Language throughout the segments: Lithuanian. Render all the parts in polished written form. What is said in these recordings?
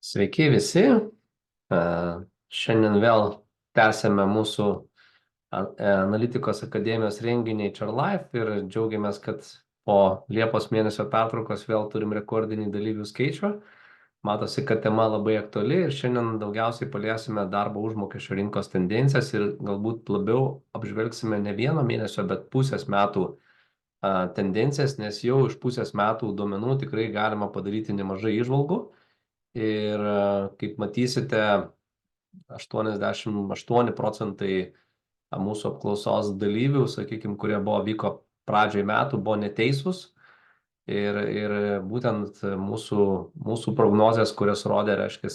Sveiki visi. E, Šiandien vėl tęsėme mūsų Analitikos akademijos renginį HR Life ir džiaugiamės, kad po Liepos mėnesio pertraukos vėl turim rekordinį dalyvių skaičių. Matosi, kad tema labai aktuali ir šiandien daugiausiai paliesime darbo užmokesčio rinkos tendencijas ir galbūt labiau apžvelgsime ne vieno mėnesio, bet pusės metų tendencijas, nes jau iš pusės metų duomenų tikrai galima padaryti nemažai įžvalgų. Ir kaip matysite, 88% mūsų apklausos dalyvių, sakykime, kurie vyko pradžioj metų, buvo neteisūs. Ir būtent mūsų prognozės, kurias rodė, reiškia,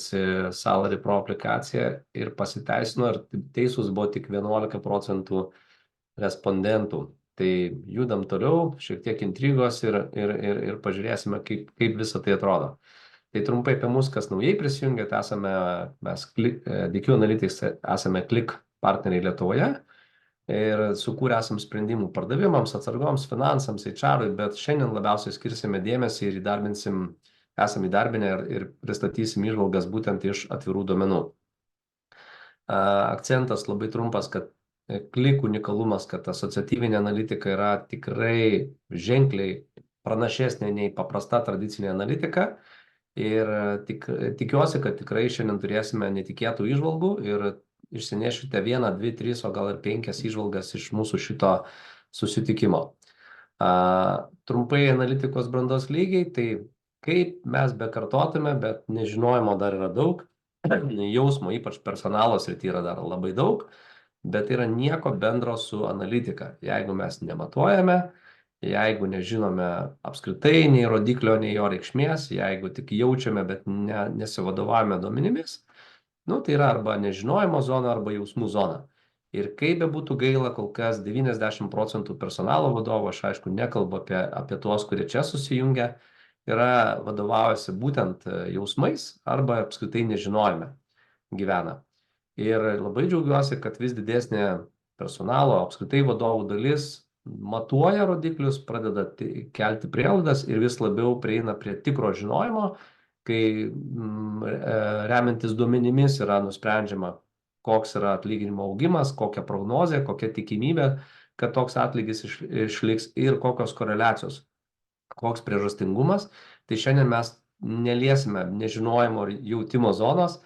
Salary Pro aplikacija ir pasiteisino, ir teisūs buvo tik 11% respondentų. Tai judam toliau, šiek tiek intrigos ir pažiūrėsime, kaip visą tai atrodo. Tai trumpai apie mus, kas naujai prisijungėte, mes DQ Analytics esame Click partneriai Lietuvoje ir sukūrę esam sprendimų pardavimams, atsargoms, finansams, HR-ui, bet šiandien labiausiai skirsime dėmesį ir esame įdarbinę ir pristatysim įžvalgas būtent iš atvirų duomenų. Akcentas labai trumpas, kad Click unikalumas, kad asociatyvinė analitika yra tikrai ženkliai pranašesnė nei paprasta tradicinė analitika. Ir tikiuosi, kad tikrai šiandien turėsime netikėtų įžvalgų ir išsinešite 1, 2, 3, o gal ir 5 įžvalgas iš mūsų šito susitikimo. Trumpai analitikos brandos lygiai, tai kaip mes bekartotume, bet nežinojimo dar yra daug, jausmo, ypač personalo srityje yra dar labai daug, bet yra nieko bendro su analitika. Jeigu mes nematuojame, jeigu nežinome apskritai nei rodiklio, nei jo reikšmės, jeigu tik jaučiame, bet nesivadovavome duomenimis, tai yra arba nežinojimo zona, arba jausmų zona. Ir kaip bebūtų gaila, kol kas 90% personalo vadovų, aš aišku nekalbu apie tuos, kurie čia susijungia, yra vadovaujasi būtent jausmais arba apskritai nežinojime gyvena. Ir labai džiaugiuosi, kad vis didesnė personalo, apskritai vadovų dalis matuoja rodiklius, pradeda kelti prielaidas ir vis labiau prieina prie tikro žinojimo, kai remiantis duomenimis yra nusprendžiama, koks yra atlyginimo augimas, kokia prognozė, kokia tikimybė, kad toks atlygis išliks ir kokios koreliacijos, koks priežastingumas. Tai šiandien mes neliesime nežinojimo ir jautimo zonos.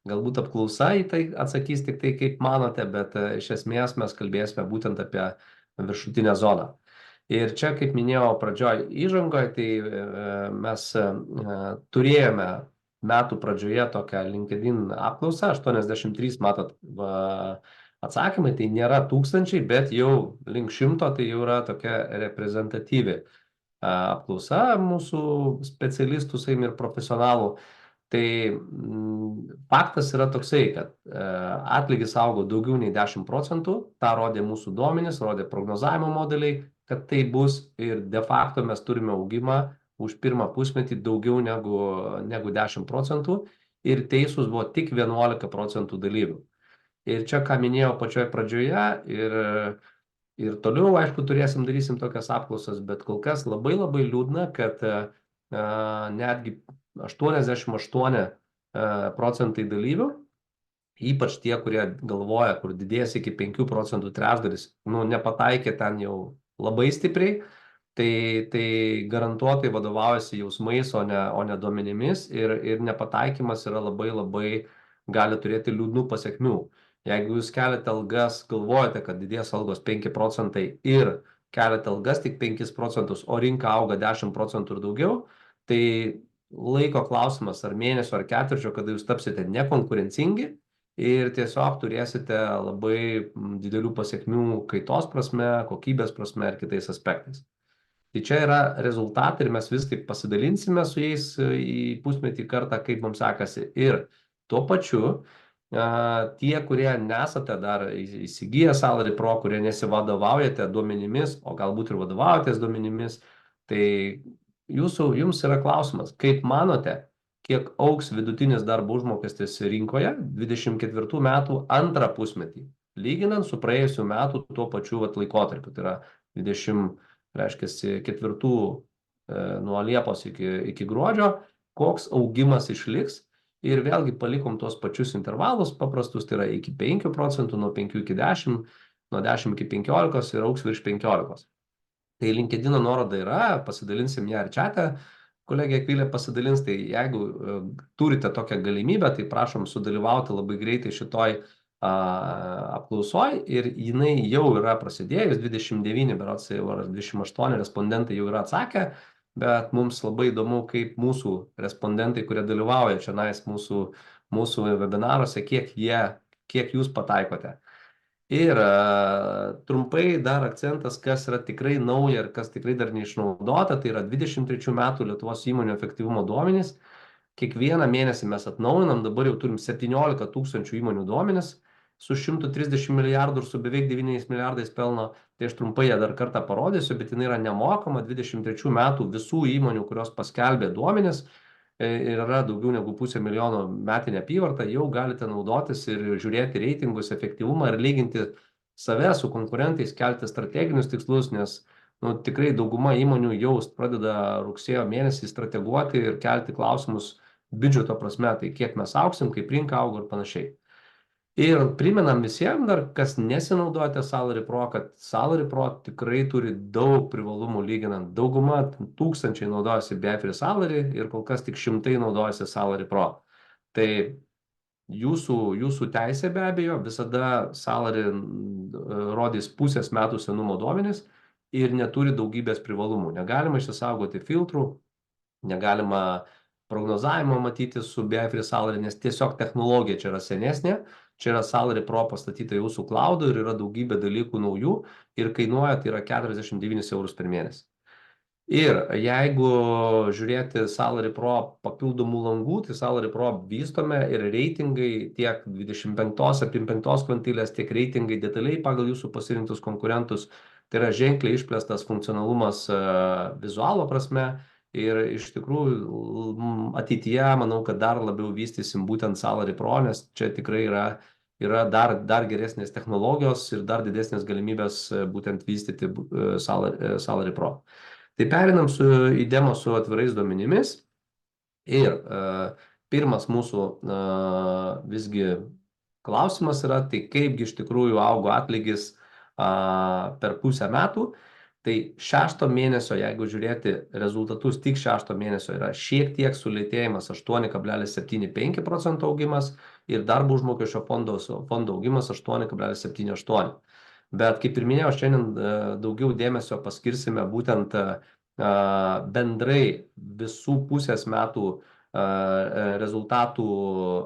Galbūt apklausa į tai atsakys tik tai, kaip manote, bet iš esmės mes kalbėsime būtent apie viršutinę zoną. Ir čia, kaip minėjau pradžioj įžangoje, tai mes turėjome metų pradžioje tokią LinkedIn apklausą, 83 matot atsakymai, tai nėra tūkstančiai, bet jau link 100 tai jau yra tokia reprezentatyvi apklausa mūsų specialistų, saim, ir profesionalų. Tai faktas yra toksai, kad atlygis augo daugiau nei 10%, tą rodė mūsų duomenys, rodė prognozavimo modeliai, kad tai bus ir de facto mes turime augimą už pirmą pusmetį daugiau negu 10% ir teisūs buvo tik 11% dalyvių. Ir čia, ką minėjau pačioje pradžioje, ir toliau, aišku, darysim tokias apklausas, bet kol kas labai labai liūdna, kad netgi 88% dalyvių, ypač tie, kurie galvoja, kur didės iki 5% trečdalis, nepataikė ten jau labai stipriai, tai garantuotai vadovaujasi jausmais, o ne duomenimis ir nepataikymas yra labai labai gali turėti liūdnų pasekmių. Jeigu jūs keliate algas, galvojate, kad didės algos 5% ir keliate algas tik 5%, o rinka auga 10% ir daugiau, tai laiko klausimas ar mėnesio, ar ketvirčio, kada jūs tapsite nekonkurencingi ir tiesiog turėsite labai didelių pasekmių kaitos prasme, kokybės prasme ir kitais aspektais. Tai čia yra rezultatai ir mes vis taip pasidalinsime su jais į pusmetį kartą, kaip mums sekasi. Ir tuo pačiu tie, kurie nesate dar įsigiję Salary Pro, kurie nesivadovaujate duomenimis, o galbūt ir vadovaujatės duomenimis, tai jums yra klausimas, kaip manote, kiek augs vidutinis darbo užmokestis rinkoje 24 metų antrą pusmetį, lyginant su praėjusiu metu tuo pačiu laikotarpiu, tai yra 24 nuo Liepos iki gruodžio, koks augimas išliks ir vėlgi palikom tuos pačius intervalus paprastus, tai yra iki 5%, nuo 5 iki 10, nuo 10 iki 15 ir augs virš 15. Tai LinkedIn nuoroda yra, pasidalinsim ją ir čiate, kolegė Akvilė pasidalins, tai jeigu turite tokią galimybę, tai prašom sudalyvauti labai greitai šitoj apklausoj ir jinai jau yra prasidėjus, 29, berods jau 28 respondentai jau yra atsakę, bet mums labai įdomu, kaip mūsų respondentai, kurie dalyvauja čia mūsų webinaruose, kiek jūs pataikote. Ir trumpai dar akcentas, kas yra tikrai nauja ir kas tikrai dar neišnaudota, tai yra 23 metų Lietuvos įmonių efektyvumo duomenys. Kiekvieną mėnesį mes atnaujinam, dabar jau turim 17 tūkstančių įmonių duomenis su 130 milijardų ir su beveik 9 milijardais pelno. Tai aš trumpai ją dar kartą parodysiu, bet jinai yra nemokama 23 metų visų įmonių, kurios paskelbė duomenis. Ir yra daugiau negu 500 milijono metinė apyvarta, jau galite naudotis ir žiūrėti reitingus, efektyvumą ir lyginti save su konkurentais, kelti strateginius tikslus, nes tikrai dauguma įmonių jau pradeda rugsėjo mėnesį strateguoti ir kelti klausimus biudžeto prasme, tai kiek mes augsim, kaip rinka auga ir panašiai. Ir primenam visiems dar, kas nesinaudojate Salary Pro, kad Salary Pro tikrai turi daug privalumų lyginant. Dauguma tūkstančiai naudojasi BeFree Salary ir kol kas tik šimtai naudojasi Salary Pro. Tai jūsų teisė be abejo, visada Salary rodys pusės metų senumo duomenis ir neturi daugybės privalumų. Negalima išsisaugoti filtrų, negalima prognozavimo matyti su BeFree Salary, nes tiesiog technologija čia yra senesnė. Čia yra Salary Pro pastatyta jūsų cloud'u ir yra daugybė dalykų naujų ir kainuoja, tai yra 49 eurus per mėnesį. Ir jeigu žiūrėti Salary Pro papildomų langų, tai Salary Pro vystome ir reitingai tiek 25 kvantilės, tiek reitingai detaliai pagal jūsų pasirinktus konkurentus. Tai yra ženkliai išplėstas funkcionalumas vizualo prasme. Ir iš tikrųjų ateityje manau, kad dar labiau vystysim būtent Salary Pro, nes čia tikrai yra dar geresnės technologijos ir dar didesnės galimybės būtent vystyti Salary Pro. Tai perinam į demo su atvirais duomenimis. Ir pirmas mūsų visgi klausimas yra, tai kaipgi iš tikrųjų augo atlygis per pusę metų. Tai 6 mėnesio, jeigu žiūrėti rezultatus, tik 6 mėnesio yra šiek tiek sulėtėjimas 8,75% augimas ir darbo užmokesčio fondo augimas 8,78%. Bet kaip ir minėjau, šiandien daugiau dėmesio paskirsime būtent bendrai visų pusės metų rezultatų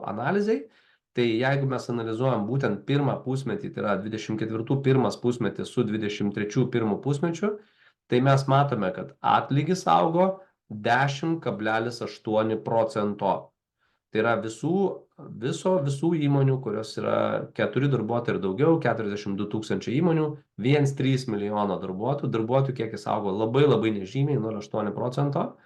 analizai. Tai jeigu mes analizuojam būtent pirmą pusmetį, tai yra 24 pirmas pusmetis su 23 pirmų pusmečiu, tai mes matome, kad atlygis augo 10,8%. Tai yra visų įmonių, kurios yra 4 darbuotojai ir daugiau, 42 tūkstančiai įmonių, 1,3 milijono darbuotojų kiekis augo labai nežymiai, 0,8%.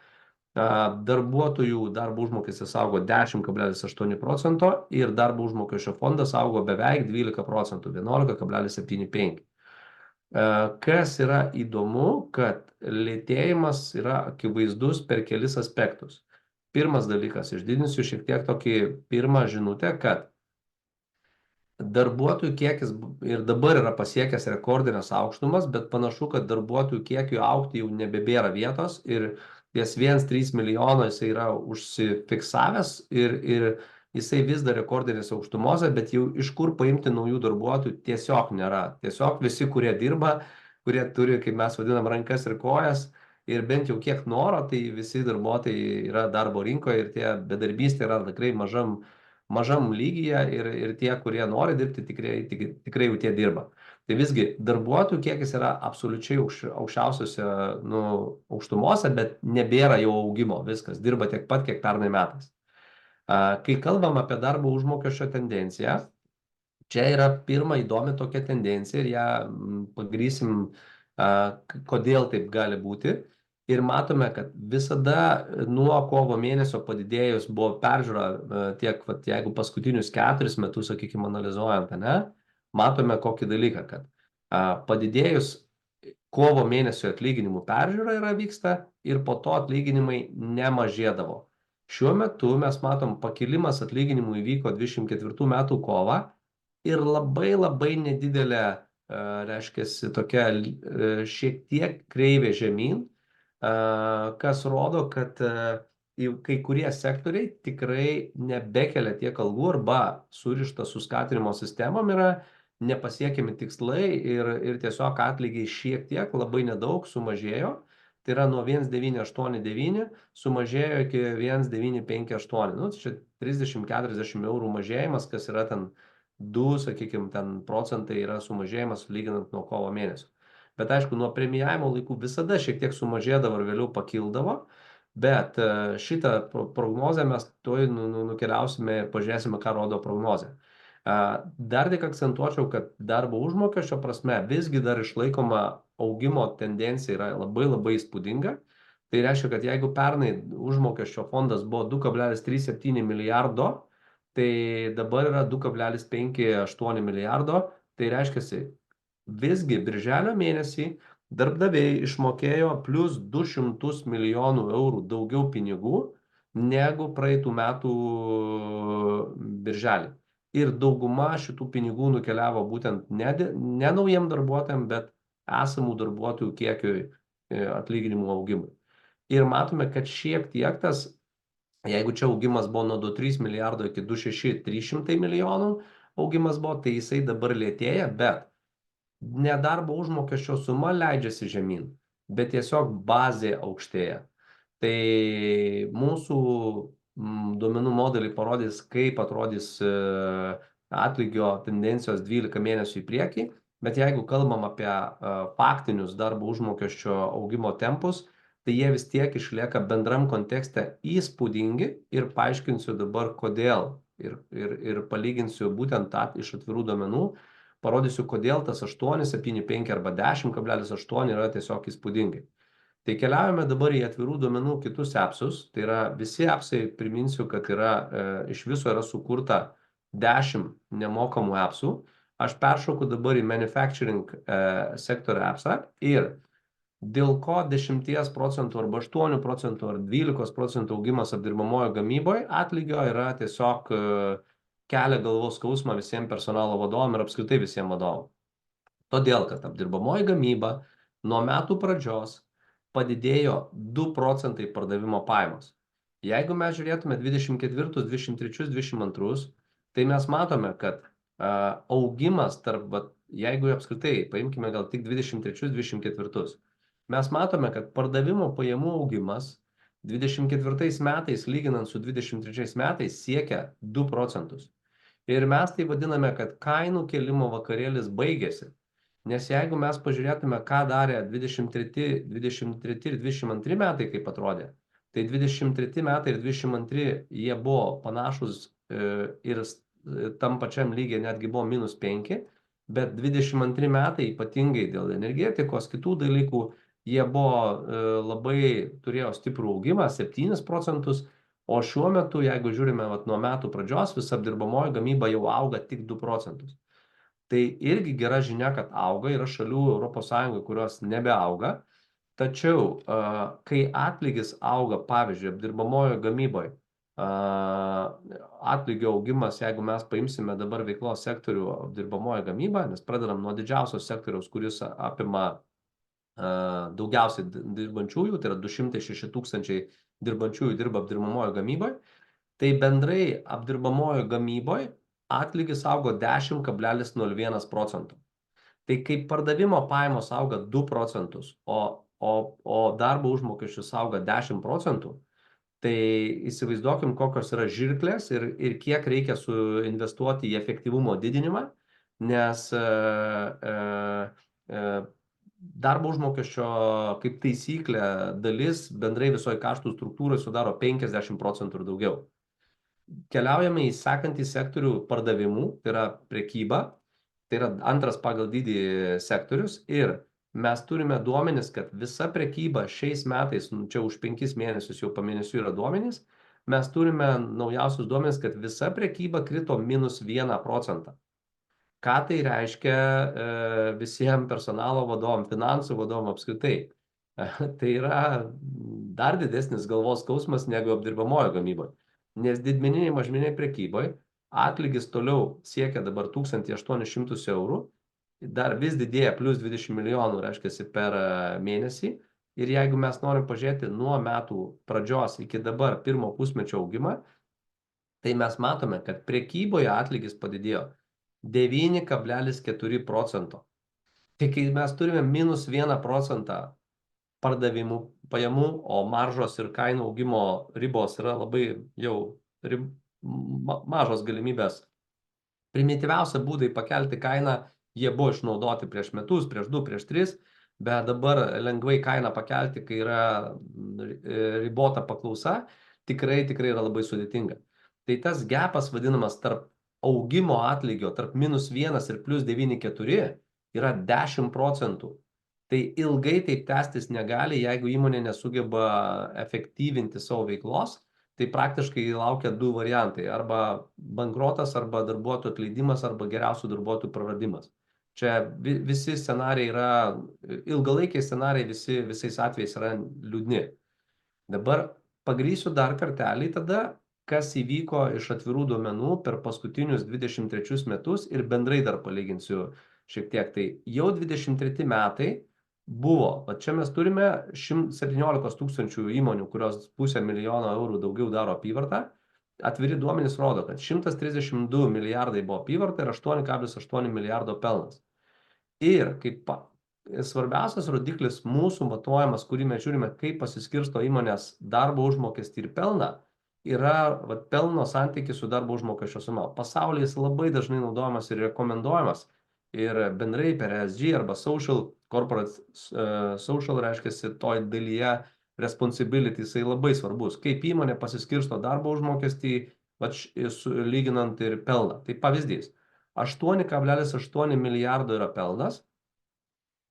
Darbuotojų darbo užmokestis augo 10,8% ir darbo užmokesčio fondas augo beveik 12%, 11,75%. Kas yra įdomu, kad lėtėjimas yra akivaizdus per kelis aspektus. Pirmas dalykas, išdidinsiu šiek tiek tokį pirmą žinutę, kad darbuotojų kiekis ir dabar yra pasiekęs rekordinės aukštumas, bet panašu, kad darbuotojų kiekiui augti jau nebebėra vietos ir ties 1,3 milijono jisai yra užsifiksavęs ir jisai vis dar rekordinėse aukštumose, bet jau iš kur paimti naujų darbuotojų tiesiog nėra. Tiesiog visi, kurie dirba, kurie turi, kaip mes vadinam, rankas ir kojas ir bent jau kiek noro, tai visi darbuotojai yra darbo rinkoje ir tie bedarbystė yra tikrai mažam lygyje ir tie, kurie nori dirbti, tikrai jau tie dirba. Tai visgi darbuotojų kiekis yra absoliučiai aukščiausiose aukštumose, bet nebėra jau augimo, viskas, dirba tiek pat, kiek pernai metais. Kai kalbam apie darbo užmokesčio tendenciją, čia yra pirma įdomi tokia tendencija ir ją pagrysim, kodėl taip gali būti. Ir matome, kad visada nuo kovo mėnesio padidėjus buvo peržiūra tiek, jeigu paskutinius 4 metus, sakykime, analizuojant, matome kokį dalyką, kad padidėjus kovo mėnesio atlyginimų peržiūra vyksta ir po to atlyginimai nemažėdavo. Šiuo metu mes matom pakilimas atlyginimų įvyko 24 metų kovą ir labai nedidelė, reiškiasi, tokia šiek tiek kreivė žemyn, kas rodo, kad kai kurie sektoriai tikrai nebekelia tiek algų arba surišta su skatinimo sistemom yra nepasiekiami tikslai ir tiesiog atlygiai šiek tiek labai nedaug sumažėjo. Tai yra nuo 1,989 sumažėjo iki 1,958. Nu, čia 30-40 eurų mažėjimas, kas yra ten 2, sakykime, ten procentai yra sumažėjimas lyginant nuo kovo mėnesio. Bet aišku, nuo premijavimo laikų visada šiek tiek sumažėdavo ir vėliau pakildavo, bet šitą prognozę mes tuoj nukeliausime ir pažiūrėsime, ką rodo prognozė. Dar tik akcentuočiau, kad darbo užmokesčio prasme visgi dar išlaikoma augimo tendencija yra labai įspūdinga. Tai reiškia, kad jeigu pernai užmokesčio fondas buvo 2,37 milijardo, tai dabar yra 2,58 milijardo. Tai reiškia, visgi birželio mėnesį darbdaviai išmokėjo plus 200 milijonų eurų daugiau pinigų negu praeitų metų birželį. Ir dauguma šitų pinigų nukeliavo būtent ne naujiem darbuotojams, bet esamų darbuotojų kiekiui atlyginimų augimui. Ir matome, kad šiek tiek tas, jeigu čia augimas buvo nuo 2,3 milijardo iki 2,6-300 milijonų augimas buvo, tai jisai dabar lėtėja, bet nedarbo užmokesčio suma leidžiasi žemyn, bet tiesiog bazė aukštėja. Tai mūsų duomenų modeliai parodys, kaip atrodys atlygio tendencijos 12 mėnesių į priekį, bet jeigu kalbam apie faktinius darbo užmokesčio augimo tempus, tai jie vis tiek išlieka bendram kontekste įspūdingi ir paaiškinsiu dabar kodėl ir palyginsiu būtent tą iš atvirų duomenų, parodysiu, kodėl tas 8,75 arba 10,8 yra tiesiog įspūdingai. Tai keliaujame dabar į atvirų duomenų kitus appsus. Tai yra visi appsai, priminsiu, kad iš viso yra sukurta 10 nemokamų appsų. Aš peršoku dabar į manufacturing sektorio appsą ir dėl ko 10 procentų arba 8 procentų ar 12 procentų augimas apdirbamojo gamyboje atlygio yra tiesiog kelia galvos skausmą visiems personalo vadovam ir apskritai visiems vadovam. Todėl, kad apdirbamoji gamyba nuo metų pradžios padidėjo 2 procentai pardavimo pajamos. Jeigu mes žiūrėtume 24, 23, 22, tai mes matome, kad augimas jeigu apskritai paimkime gal tik 23, 24, mes matome, kad pardavimo pajamų augimas 24 metais lyginant su 23 metais siekia 2 procentus. Ir mes tai vadiname, kad kainų kelimo vakarėlis baigėsi. Nes jeigu mes pažiūrėtume, ką darė 23 ir 22 metai, kaip atrodė, tai 23 metai ir 22 jie buvo panašus ir tam pačiam lygiai netgi buvo -5, bet 22 metai ypatingai dėl energetikos, kitų dalykų, jie buvo labai turėjo stiprų augimą, 7 procentus, o šiuo metu, jeigu žiūrime nuo metų pradžios, visa apdirbamoji gamyba jau auga tik 2 procentus. Tai irgi gera žinia, kad auga, yra šalių ES, kurios nebeauga. Tačiau, kai atlygis auga, pavyzdžiui, apdirbamojo gamyboje, atlygio augimas, jeigu mes paimsime dabar veiklos sektorių apdirbamojo gamybą, nes pradedam nuo didžiausios sektoriaus, kuris apima daugiausiai dirbančiųjų, tai yra 206 tūkstančiai dirbančiųjų dirba apdirbamojo gamyboje, tai bendrai apdirbamojo gamyboje atlygis augo 10,01 procentų. Tai kai pardavimo pajamos auga 2 procentus, o darbo užmokesčius auga 10 procentų, tai įsivaizduokim, kokios yra žirklės ir kiek reikia suinvestuoti į efektyvumo didinimą, nes darbo užmokesčio kaip taisyklė dalis bendrai visoje kaštų struktūroje sudaro 50 procentų ir daugiau. Keliaujame į sekantį sektorių pardavimų, tai yra prekyba, tai yra antras pagal dydį sektorius ir mes turime duomenis, kad visa prekyba šiais metais, čia už 5 mėnesius jau pamėnesių yra duomenys, mes turime naujausius duomenis, kad visa prekyba krito -1 procentą. Ką tai reiškia visiems personalo vadovam, finansų vadovam apskritai? Tai yra dar didesnis galvos skausmas negu apdirbamojo gamyboje. Nes didmeniniai mažmeniniai prekyboje atlygis toliau siekia dabar 1800 eurų, dar vis didėja plus 20 milijonų, reiškia, per mėnesį. Ir jeigu mes norim pažiūrėti nuo metų pradžios iki dabar pirmo pusmečio augimą, tai mes matome, kad prekyboje atlygis padidėjo 9,4%. Tai kai mes turime minus 1% pardavimų pajamų, o maržos ir kainų augimo ribos yra labai jau mažos galimybės. Primityviausia būdai pakelti kainą, jie buvo išnaudoti prieš metus, prieš 2, prieš 3, bet dabar lengvai kainą pakelti, kai yra ribota paklausa, tikrai yra labai sudėtinga. Tai tas gepas vadinamas tarp augimo atlygio, tarp -1 ir +9,4 yra 10%. Tai ilgai taip tęstis negali, jeigu įmonė nesugeba efektyvinti savo veiklos, tai praktiškai laukia 2 variantai, arba bankrotas, arba darbuotojų atleidimas, arba geriausių darbuotojų praradimas. Čia visi scenarijai yra, ilgalaikiai scenarijai visais atvejais yra liūdni. Dabar pagrįsiu dar kartelį tada, kas įvyko iš atvirų duomenų per paskutinius 23 metus ir bendrai dar palyginsiu šiek tiek. Tai jau 23 metai buvo, va čia mes turime 17 tūkstančių įmonių, kurios 500 milijono eurų daugiau daro apyvartą. Atviri duomenys rodo, kad 132 milijardai buvo apyvarta ir 8,8 milijardo pelnas. Ir kaip svarbiausias rodiklis mūsų matuojamas, kurį mes žiūrime, kaip pasiskirsto įmonės darbo užmokestį ir pelną, yra pelno santykis su darbo užmokesčio suma. Pasaulyje jis labai dažnai naudojamas ir rekomenduojamas. Ir bendrai per ESG arba corporate social, reiškia, toj dalyje responsibility, jisai labai svarbus. Kaip įmonė pasiskirsto darbo užmokestį, lyginant ir pelną. Tai pavyzdys, 8,8 milijardo yra pelnas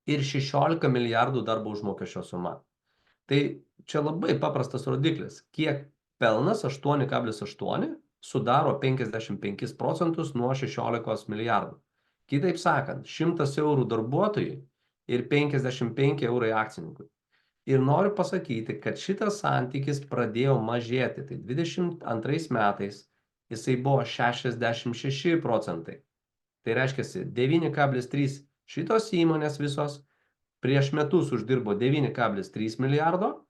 ir 16 milijardų darbo užmokesčio suma. Tai čia labai paprastas rodiklis. Kiek pelnas 8,8 sudaro 55% nuo 16 milijardų. Kitaip sakant, 100 eurų darbuotojui ir 55 eurai akcininkui. Ir noriu pasakyti, kad šitas santykis pradėjo mažėti. Tai 22 metais jisai buvo 66%. Tai reiškia 9,3 šitos įmonės visos prieš metus uždirbo 9,3 milijardo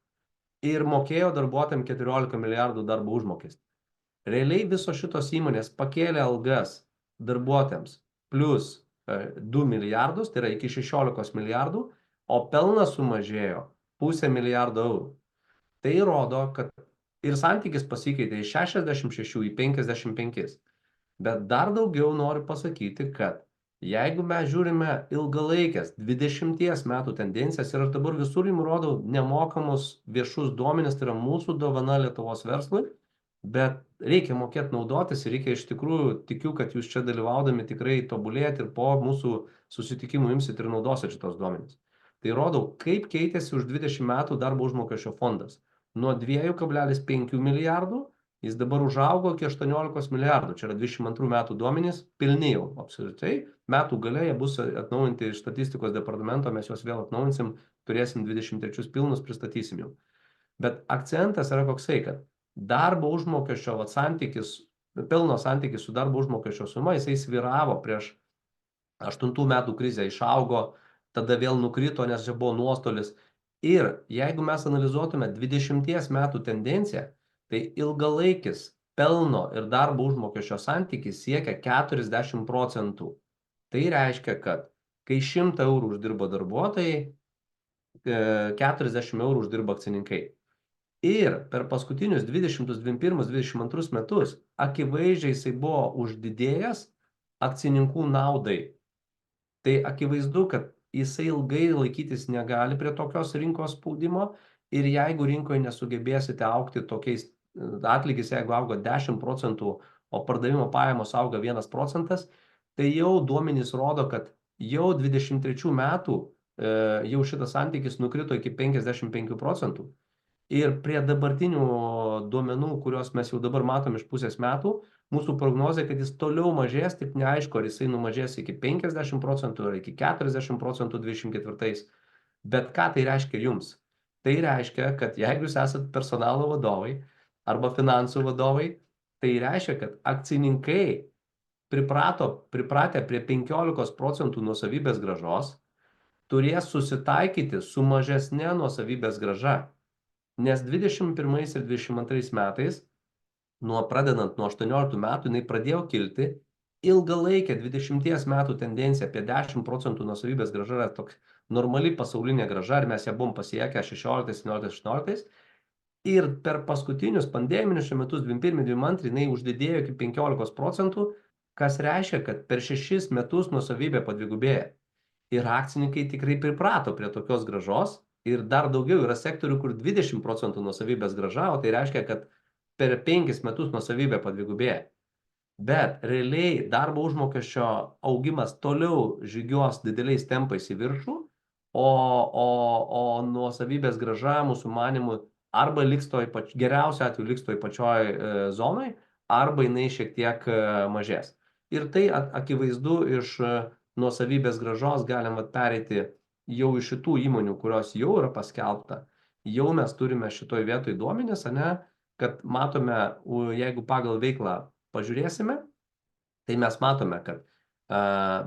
ir mokėjo darbuotojams 14 milijardų darbo užmokestį. Realiai visos šitos įmonės pakėlė algas darbuotojams plus 2 milijardus, tai yra iki 16 milijardų, o pelnas sumažėjo 0,5 milijardo eurų. Tai rodo, kad ir santykis pasikeitė iš 66 į 55. Bet dar daugiau noriu pasakyti, kad jeigu mes žiūrime ilgalaikės 20 metų tendencijas, ir aš dabar visur jums rodau nemokamus viešus duomenis, tai yra mūsų dovana Lietuvos verslui, bet reikia mokėti naudotis ir reikia iš tikrųjų, tikiu, kad jūs čia dalyvaudami tikrai tobulėti ir po mūsų susitikimų imsit ir naudosit šitos duomenys. Tai rodau, kaip keitėsi už 20 metų darbo užmokesčio fondas. Nuo 2,5 milijardų jis dabar užaugo iki 18 milijardų. Čia yra 22 metų duomenys, pilni jau absoliučiai. Metų gale jie bus atnaujinti iš statistikos departamento, mes juos vėl atnaujinsim, turėsim 23 pilnus, pristatysim jau. Bet akcentas yra koksai, kad darbo užmokesčio santykis, pelno santykis su darbo užmokesčio suma, jisai sviravo prieš 8 metų krizę, išaugo, tada vėl nukrito, nes čia buvo nuostolis. Ir jeigu mes analizuotume 20 metų tendenciją, tai ilgalaikis pelno ir darbo užmokesčio santykis siekia 40%. Tai reiškia, kad kai 100 eurų uždirbo darbuotojai, 40 eurų uždirba akcininkai. Ir per paskutinius 2021-2022 metus akivaizdžiai jisai buvo uždidėjęs akcininkų naudai. Tai akivaizdu, kad jisai ilgai laikytis negali prie tokios rinkos spaudimo ir jeigu rinkoje nesugebėsite augti tokiais atlygis, jeigu auga 10%, o pardavimo pajamos auga 1%, tai jau duomenys rodo, kad jau 23 metų jau šitas santykis nukrito iki 55%. Ir prie dabartinių duomenų, kuriuos mes jau dabar matom iš pusės metų, mūsų prognozė, kad jis toliau mažės, tik neaišku, ar jisai numažės iki 50% ar iki 40% 24. Bet ką tai reiškia jums? Tai reiškia, kad jeigu jūs esate personalo vadovai arba finansų vadovai, tai reiškia, kad akcininkai pripratę prie 15% nuosavybės grąžos, turės susitaikyti su mažesne nuosavybės grąža. Nes 21 ir 22 metais, pradedant nuo 18 metų, jinai pradėjo kilti ilgalaikė 20 metų tendencija apie 10% nuosavybės grąža yra toks normali pasaulinė grąža ir mes ją buvom pasiekę 16, 17, 18. Ir per paskutinius pandeminius šiuo metus 21-22 jinai uždidėjo iki 15%, kas reiškia, kad per 6 metus nuosavybė padvigubėja. Ir akcininkai tikrai priprato prie tokios grąžos ir dar daugiau yra sektorių, kur 20% nuosavybės grąža, o tai reiškia, kad per 5 metus nuosavybė padvigubėja. Bet realiai darbo užmokesčio augimas toliau žygiuos dideliais tempais į viršų, o nuosavybės grąža mūsų manymu arba liks geriausiu atveju liks toj pačioj zonoj, arba jinai šiek tiek mažės. Ir tai akivaizdu iš nuosavybės grąžos galima pereiti jau iš šitų įmonių, kurios jau yra paskelbta. Jau mes turime šitoj vietoj duomenis, ane, kad matome, jeigu pagal veiklą pažiūrėsime, tai mes matome, kad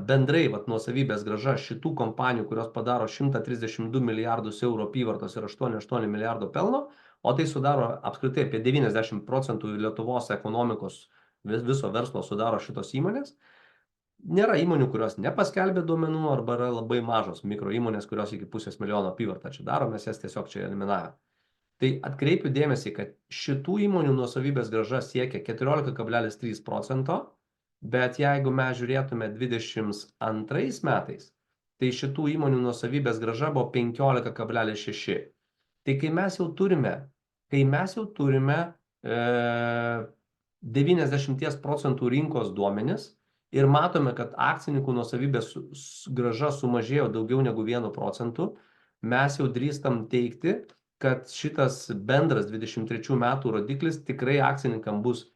bendrai nuosavybės grąža šitų kompanijų, kurios padaro 132 milijardus eurų apyvartos ir 8,8 milijardo pelno, o tai sudaro apskritai apie 90% Lietuvos ekonomikos viso verslo sudaro šitos įmonės. Nėra įmonių, kurios nepaskelbė duomenų, arba yra labai mažos mikro įmonės, kurios iki 500 000 apyvartą čia daro, mes jas tiesiog čia eliminavome. Tai atkreipiu dėmesį, kad šitų įmonių nuosavybės grąža siekia 14,3%, bet jeigu mes žiūrėtume 22 metais, tai šitų įmonių nuosavybės grąža buvo 15,6%. Tai kai mes jau turime 90% rinkos duomenis ir matome, kad akcininkų nuosavybės grąža sumažėjo daugiau negu 1%, mes jau drįstam teigti, kad šitas bendras 23 metų rodiklis tikrai akcininkam bus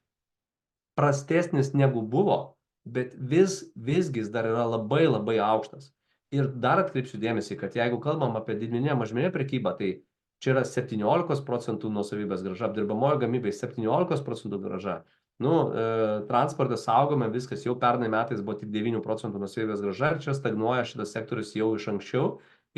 prastesnis negu buvo, bet visgi dar yra labai labai aukštas. Ir dar atkreipsiu dėmesį, kad jeigu kalbam apie didmeninę mažmeninę prekybą, tai čia yra 17% nuosavybės grąža, apdirbamojo gamybai 17% grąža. Transporte saugome viskas, jau pernai metais buvo tik 9% nuosavybės grąža ir čia stagnuoja šitas sektorius jau iš anksčiau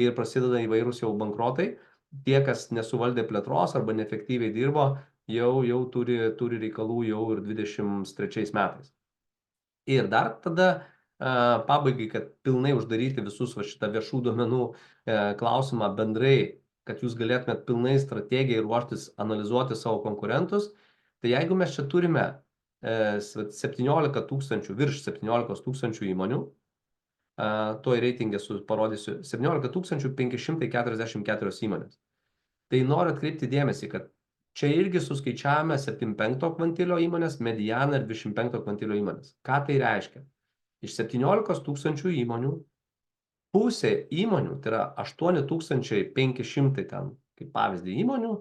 ir prasideda įvairūs jau bankrotai. Tie, kas nesuvaldė plėtros arba neefektyviai dirbo, jau turi reikalų jau ir 23 metais. Ir dar tada pabaigai, kad pilnai uždaryti visus šitą viešų duomenų klausimą bendrai, kad jūs galėtumėt pilnai strategiją ruoštis analizuoti savo konkurentus, tai jeigu mes čia turime 17 tūkstančių, virš 17 tūkstančių įmonių, toj reitingė parodysiu 17 544 įmonės. Tai noriu atkreipti dėmesį, kad čia irgi suskaičiavome 75 kvantilio įmonės, medianą ir 25 kvantilio įmonės. Ką tai reiškia? Iš 17 tūkstančių įmonių, pusė įmonių, tai yra 8500 ten, kaip pavyzdį įmonių,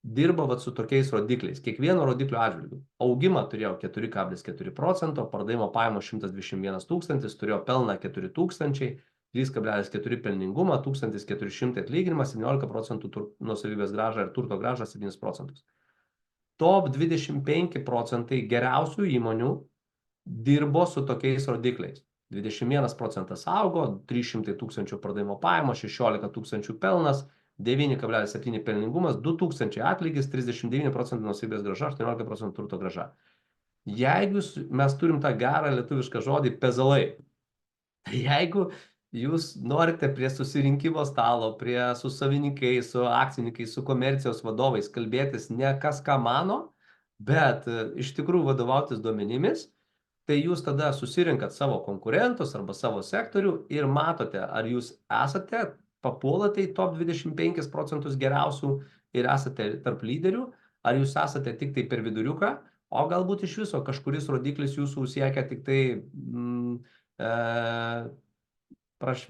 dirba su tokiais rodikliais, kiekvieno rodiklio atžvilgiu. Augimą turėjo 4,4%, pardavimo pajamos 121 tūkstantis, turėjo pelną 4 tūkstančiai, 3,4 pelningumą, 1400 atlyginimas, 17% nuosavybės grąža ir turto grąža 7%. Top 25% geriausių įmonių dirbo su tokiais rodikliais. 21% augo, 300 tūkstančių pardavimo pajamos, 16 tūkstančių pelnas, 9,7 pelningumas, 2000 atlygis, 39% nuosavybės grąža, 18% turto grąža. Jeigu mes turim tą gerą lietuvišką žodį pezalai, tai jeigu jūs norite prie susirinkimo stalo, su savininkais, su akcininkais, su komercijos vadovais kalbėtis ne kas ką mano, bet iš tikrųjų vadovautis duomenimis, tai jūs tada susirinkat savo konkurentus arba savo sektorių ir matote, ar jūs papuolate į top 25% geriausių ir esate tarp lyderių, ar jūs esate tik tai per viduriuką, o galbūt iš viso kažkuris rodiklis jūsų siekia tik tai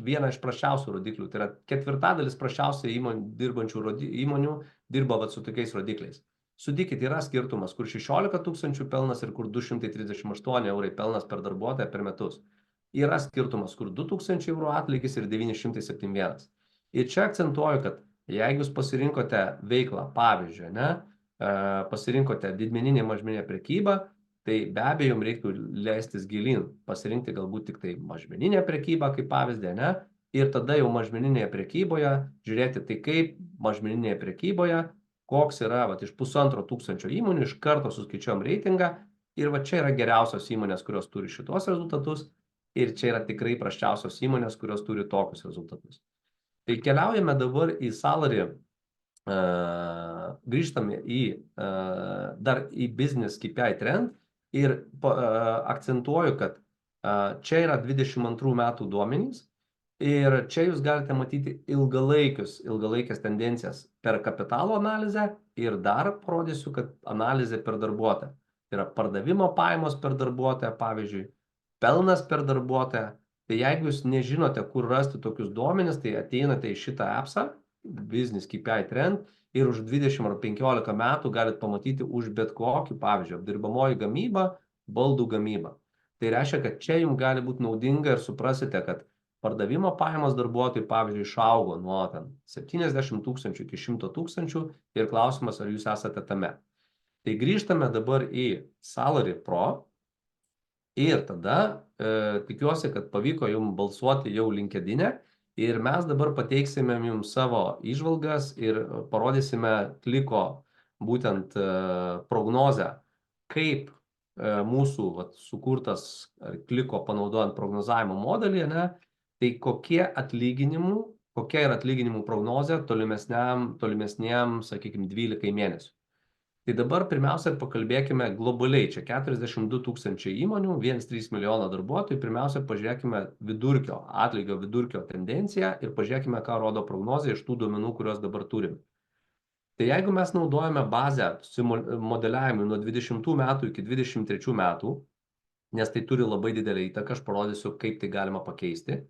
vieną iš prasčiausių rodiklių. Tai yra ketvirtadalis prasčiausiai dirbančių įmonių dirba su tokiais rodikliais. Sudykit, yra skirtumas, kur 16 tūkstančių pelnas ir kur 238 eurai pelnas per darbuotoją per metus. Yra skirtumas, kur 2000 eurų atlygis ir 971. Ir čia akcentuoju, kad Jeigu jūs pasirinkote veiklą, pavyzdžiui, pasirinkote didmeninę mažmeninę prekybą, tai be abejo, jums reiktų leistis gilin, pasirinkti galbūt tik tai mažmeninę prekybą kaip pavyzdį, ir tada jau mažmeninėje prekyboje žiūrėti, tai kaip mažmeninėje prekyboje, koks yra iš 1500 įmonių, iš karto suskaičiuojam reitingą, ir čia yra geriausios įmonės, kurios turi šitos rezultatus, ir čia yra tikrai prasčiausios įmonės, kurios turi tokius rezultatus. Tai keliaujame dabar į salary, grįžtame dar į business KPI trend ir akcentuoju, kad čia yra 22 metų duomenys ir čia jūs galite matyti ilgalaikės tendencijas per kapitalo analizę ir dar parodysiu, kad analizė per darbuotoją. Tai yra pardavimo pajamos per darbuotoją, pavyzdžiui, pelnas per darbuotoją. Tai jeigu jūs nežinote, kur rasti tokius duomenis, tai ateinate į šitą appsą, Business KPI Trend, ir už 20 ar 15 metų galite pamatyti už bet kokį, pavyzdžiui, apdirbamoji gamyba, baldų gamyba. Tai reiškia, kad čia jums gali būti naudinga ir suprasite, kad pardavimo pajamos darbuotojai, pavyzdžiui, išaugo nuo 70 000 iki 100 000 ir klausimas, ar jūs esate tame. Tai grįžtame dabar į Salary Pro. Ir tada tikiuosi, kad pavyko jums balsuoti jau LinkedIn'e ir mes dabar pateiksime jums savo įžvalgas ir parodysime kliko būtent prognozę, kaip mūsų sukurtas kliko panaudojant prognozavimo modelį, tai kokia yra atlyginimų prognozė tolimesniam, sakykime, 12 mėnesių. Tai dabar pirmiausia pakalbėkime globaliai. Čia 42 000 įmonių, 1,3 milijono darbuotojų. Pirmiausia, pažiūrėkime atlygio vidurkio tendenciją ir pažiūrėkime, ką rodo prognozė iš tų duomenų, kuriuos dabar turime. Tai jeigu mes naudojame bazę modeliavimui nuo 20 metų iki 23 metų, nes tai turi labai didelę įtaką, aš parodysiu, kaip tai galima pakeisti,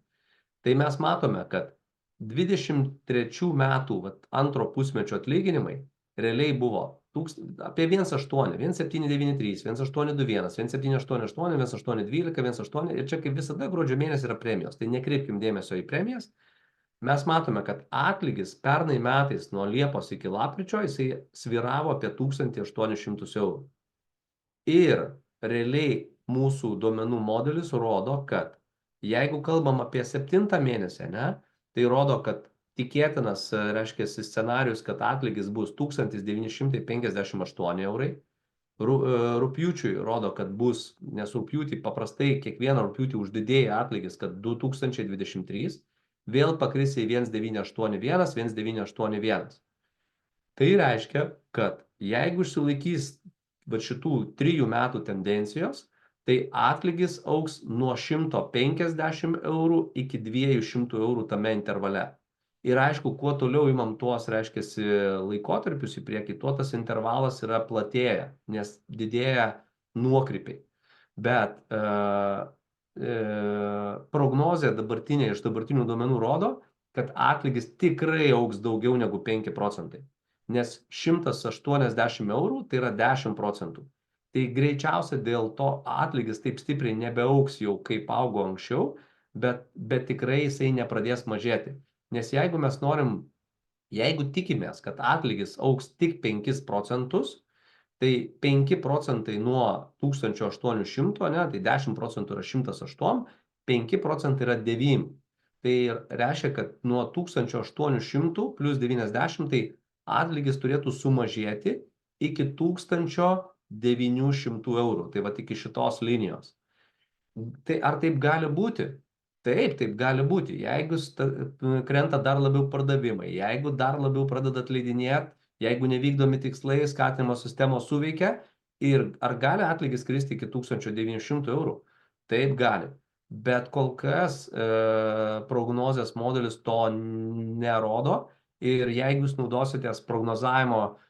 tai mes matome, kad 23 metų antro pusmečio atlyginimai realiai buvo apie 1,8, 1,793, 1,821, 1,788, 1,812, 1,8 ir čia kaip visada gruodžio mėnesį yra premijos. Tai nekreipkim dėmesio į premijas. Mes matome, kad atlygis pernai metais nuo Liepos iki lapkričio jisai sviravo apie 1800 eurų. Ir realiai mūsų duomenų modelis rodo, kad jeigu kalbam apie 7 mėnesį, tai rodo, kad tikėtinas, reiškia, scenarius, kad atlygis bus 1958 eurai. Rugpjūčiui rodo, kad bus, nes rugpjūtį paprastai kiekvieną rugpjūtį uždidėja atlygis, kad 2023, vėl pakris į 1981, 1981. Tai reiškia, kad jeigu išsilaikys šitų 3 metų tendencijos, tai atlygis augs nuo 150 eurų iki 200 eurų tame intervale. Ir aišku, kuo toliau imam tuos, reiškiasi, laikotarpius į priekį, tuo tas intervalas yra platėja, nes didėja nuokrypiai. Bet prognozė dabartinė iš dabartinių duomenų rodo, kad atlygis tikrai augs daugiau negu 5 procentai. Nes 180 eurų tai yra 10 procentų. Tai greičiausia dėl to atlygis taip stipriai nebeaugs jau kaip augo anksčiau, bet tikrai jisai nepradės mažėti. Nes jeigu tikimės, kad atlygis augs tik 5 procentus, tai 5 procentai nuo 1800, tai 10 procentų yra 108, 5 procentai yra 9. Tai reiškia, kad nuo 1800 plus 90, tai atlygis turėtų sumažėti iki 1900 eurų, tai iki šitos linijos. Tai ar taip gali būti? Taip gali būti. Jeigu krenta dar labiau pardavimai, jeigu dar labiau pradeda atleidinėti, jeigu nevykdomi tikslai, skatinimo sistemos suveikia, ir ar gali atlygis kristi iki 1900 eurų? Taip gali. Bet kol kas prognozės modelis to nerodo ir jeigu jūs naudositės prognozavimo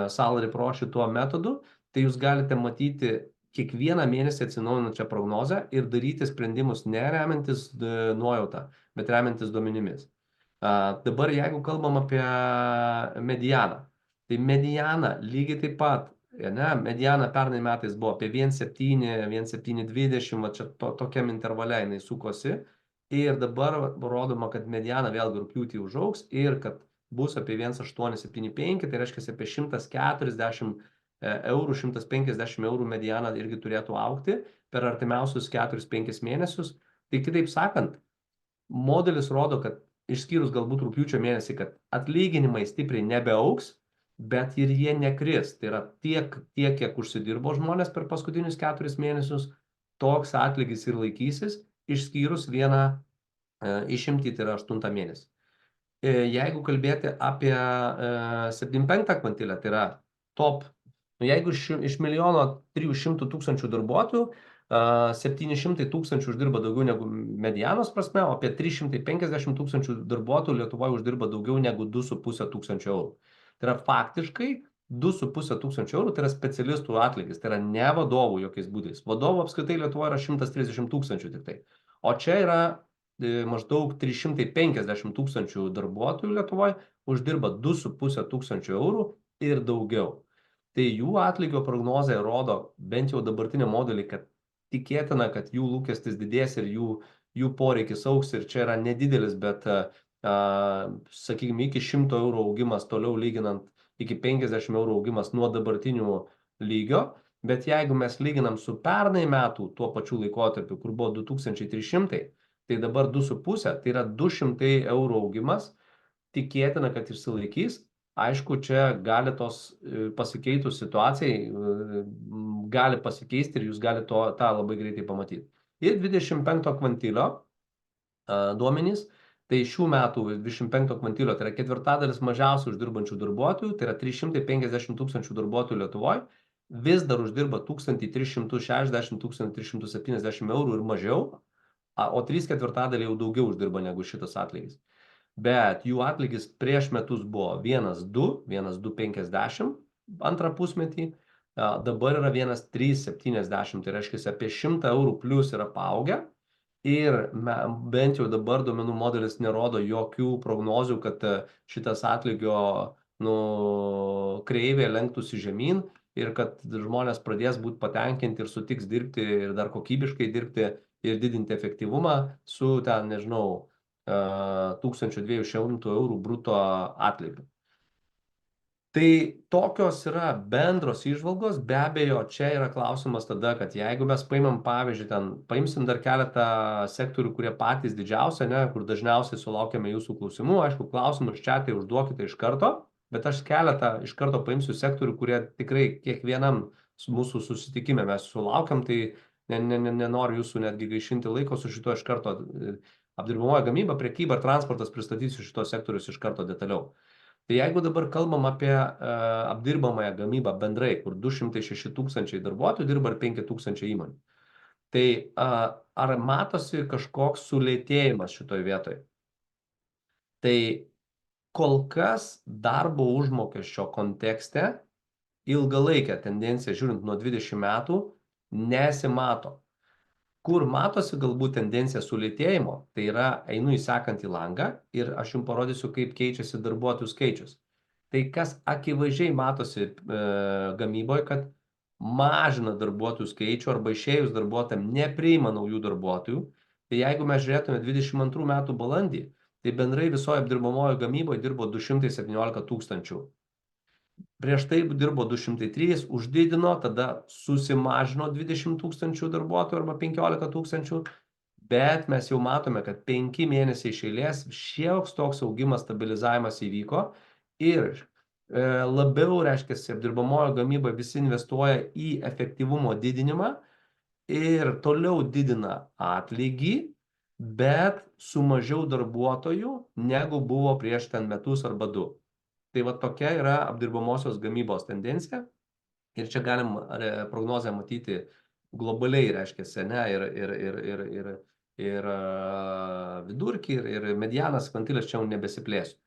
Salary Pro šituo metodu, tai jūs galite matyti kiekvieną mėnesį atsinaujinančią prognozę ir daryti sprendimus ne remiantis nuojautą, bet remiantis duomenimis. Dabar jeigu kalbam apie medianą, tai mediana lygiai taip pat, mediana pernai metais buvo apie 1,7, 1,720, čia tokiam intervale jinai sukosi ir dabar rodoma, kad mediana vėlgi rugpjūtį užaugs ir kad bus apie 1,875, tai reiškia apie 140 eurų, 150 eurų mediana irgi turėtų augti per artimiausius 4-5 mėnesius. Tai kitaip sakant, modelis rodo, kad išskyrus galbūt rugpjūčio mėnesį, kad atlyginimai stipriai nebeaugs, bet ir jie nekris. Tai yra tiek, kiek užsidirbo žmonės per paskutinius 4 mėnesius, toks atlygis ir laikysis, išskyrus vieną išimtį, tai yra 8 mėnesį. Jeigu kalbėti apie 75 kvantilę, tai yra top, jeigu iš 1,3 milijono darbuotojų, 700 tūkstančių uždirba daugiau negu medianos prasme, o apie 350 tūkstančių darbuotojų Lietuvoje uždirba daugiau negu 2,5 tūkstančio eurų. Tai yra faktiškai 2,5 tūkstančio eurų, tai yra specialistų atlygis, tai yra ne vadovų jokiais būdais. Vadovų apskritai Lietuvoje yra 130 tūkstančių tik tai. O čia yra maždaug 350 tūkstančių darbuotojų Lietuvoje uždirba 2,5 tūkstančio eurų ir daugiau. Tai jų atlygio prognozė rodo, bent jau dabartinė modelį, kad tikėtina, kad jų lūkestis didės ir jų poreikis augs ir čia yra nedidelis, bet, sakykime, iki 100 eurų augimas toliau lyginant, iki 50 eurų augimas nuo dabartinių lygio, bet jeigu mes lyginam su pernai metų tuo pačiu laikotarpiu, kur buvo 2300, tai dabar 2,5, tai yra 200 eurų augimas, tikėtina, kad išsilaikys. Aišku, čia gali tos pasikeitus situacijai, gali pasikeisti ir jūs galite tą labai greitai pamatyti. Ir 25 kvantilio duomenys, tai šių metų 25 kvantilio, tai yra ketvirtadalis mažiausiai uždirbančių darbuotojų, tai yra 350 tūkstančių darbuotojų Lietuvoje, vis dar uždirba 1360-1370 eurų ir mažiau, o 3/4 jau daugiau uždirba negu šitas atlygis. Bet jų atlygis prieš metus buvo 1,250 antrą pusmetį, dabar yra 1,370, tai reiškia apie 100 eurų plus yra paaugę ir bent jau dabar duomenų modelis nerodo jokių prognozių, kad šitas atlygio kreivė lenktųsi žemyn ir kad žmonės pradės būti patenkinti ir sutiks dirbti ir dar kokybiškai dirbti ir didinti efektyvumą su ten, nežinau, 1200 eurų bruto atlygiu. Tai tokios yra bendros įžvalgos, be abejo, čia yra klausimas tada, kad jeigu mes paimam pavyzdžiui, paimsim dar keletą sektorių, kurie patys didžiausia, kur dažniausiai sulaukiame jūsų klausimų, aišku, klausimus čia tai užduokite iš karto, bet aš keletą iš karto paimsiu sektorių, kurie tikrai kiekvienam mūsų susitikime mes sulaukiam, tai nenoriu jūsų netgi gaišinti laiko su šito iš karto. Apdirbamoji gamyba, prekyba ir transportas pristatysiu šitos sektorius iš karto detaliau. Tai jeigu dabar kalbam apie apdirbamąją gamybą bendrai, kur 206 tūkstančiai darbuotojų dirba ir 5 tūkstančiai įmonių, tai ar matosi kažkoks sulėtėjimas šitoj vietoj? Tai kol kas darbo užmokesčio kontekste ilgalaikę tendenciją žiūrint nuo 20 metų nesimato. Kur matosi galbūt tendencija sulėtėjimo, tai yra einu į sekantį langą ir aš jums parodysiu, kaip keičiasi darbuotojų skaičius. Tai kas akivaizdžiai matosi gamyboje, kad mažina darbuotojų skaičių arba išėjus darbuotojams nepriima naujų darbuotojų. Tai jeigu mes žiūrėtume 22 metų balandį, tai bendrai visoje apdirbamojo gamyboje dirbo 217 tūkstančių. Prieš tai dirbo 203, uždidino, tada susimažino 20 tūkstančių darbuotojų arba 15 tūkstančių, bet mes jau matome, kad 5 mėnesiai iš eilės šioks toks augimas, stabilizavimas įvyko ir labiau, reiškia, apdirbamojo gamyba visi investuoja į efektyvumo didinimą ir toliau didina atlygį, bet su mažiau darbuotojų negu buvo prieš ten metus arba 2. Tai va tokia yra apdirbamosios gamybos tendencija ir čia galim prognozę matyti globaliai, reiškia, ir vidurkį, ir medianas, kvantilės čia jau nebesiplėsiu.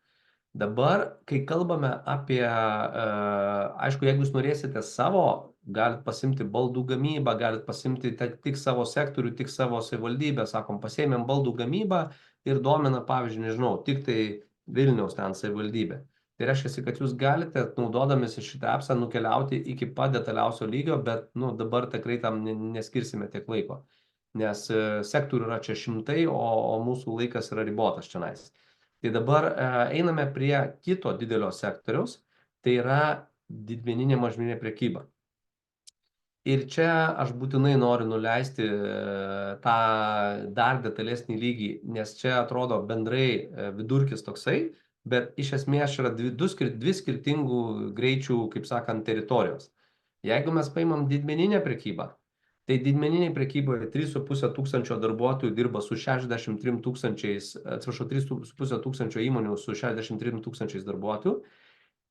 Dabar, kai kalbame apie, aišku, jeigu jūs norėsite savo, galit pasimti baldų gamybą, galit pasimti tik savo sektorių, tik savo savivaldybę, sakom, pasiėmėm baldų gamybą ir domina, pavyzdžiui, nežinau, tik tai Vilniaus ten savivaldybė. Tai reiškia, kad jūs galite, naudodamėsi šitą appsą, nukeliauti iki pat detaliausio lygio, bet dabar tikrai tam neskirsime tiek laiko, nes sektorių yra čia šimtai, o mūsų laikas yra ribotas čionais. Tai dabar einame prie kito didelio sektoriaus, tai yra didmeninė mažmeninė prekyba. Ir čia aš būtinai noriu nuleisti tą dar detalesnį lygį, nes čia atrodo bendrai vidurkis toksai, bet iš esmės yra dvi skirtingų greičių, kaip sakant, teritorijos. Jeigu mes paimam didmeninę prekybą, tai didmeniniai prekyboje 3,5 tūkstančio darbuotojų dirba su 63 tūkstančiais, atsiprašau, 3,5 tūkstančio įmonių su 63 tūkstančiais darbuotojų.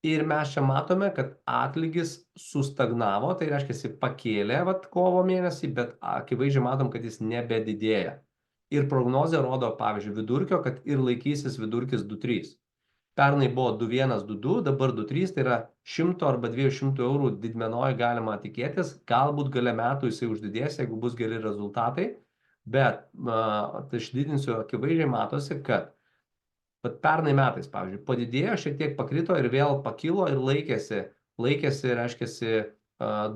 Ir mes čia matome, kad atlygis sustagnavo, tai reiškia, pakėlė kovo mėnesį, bet akivaizdžiai matom, kad jis nebedidėja. Ir prognozė rodo, pavyzdžiui, vidurkio, kad ir laikysis vidurkis 2,3. Pernai buvo 2,1, 2,2, dabar 2,3, tai yra 100 arba 200 eurų didmenoj galima tikėtis, galbūt gale metų jisai uždidės, jeigu bus geri rezultatai, bet tai išdidinsiu, akivaizdžiai matosi, kad pernai metais, pavyzdžiui, padidėjo, šiek tiek pakrito ir vėl pakilo ir laikėsi, reiškia,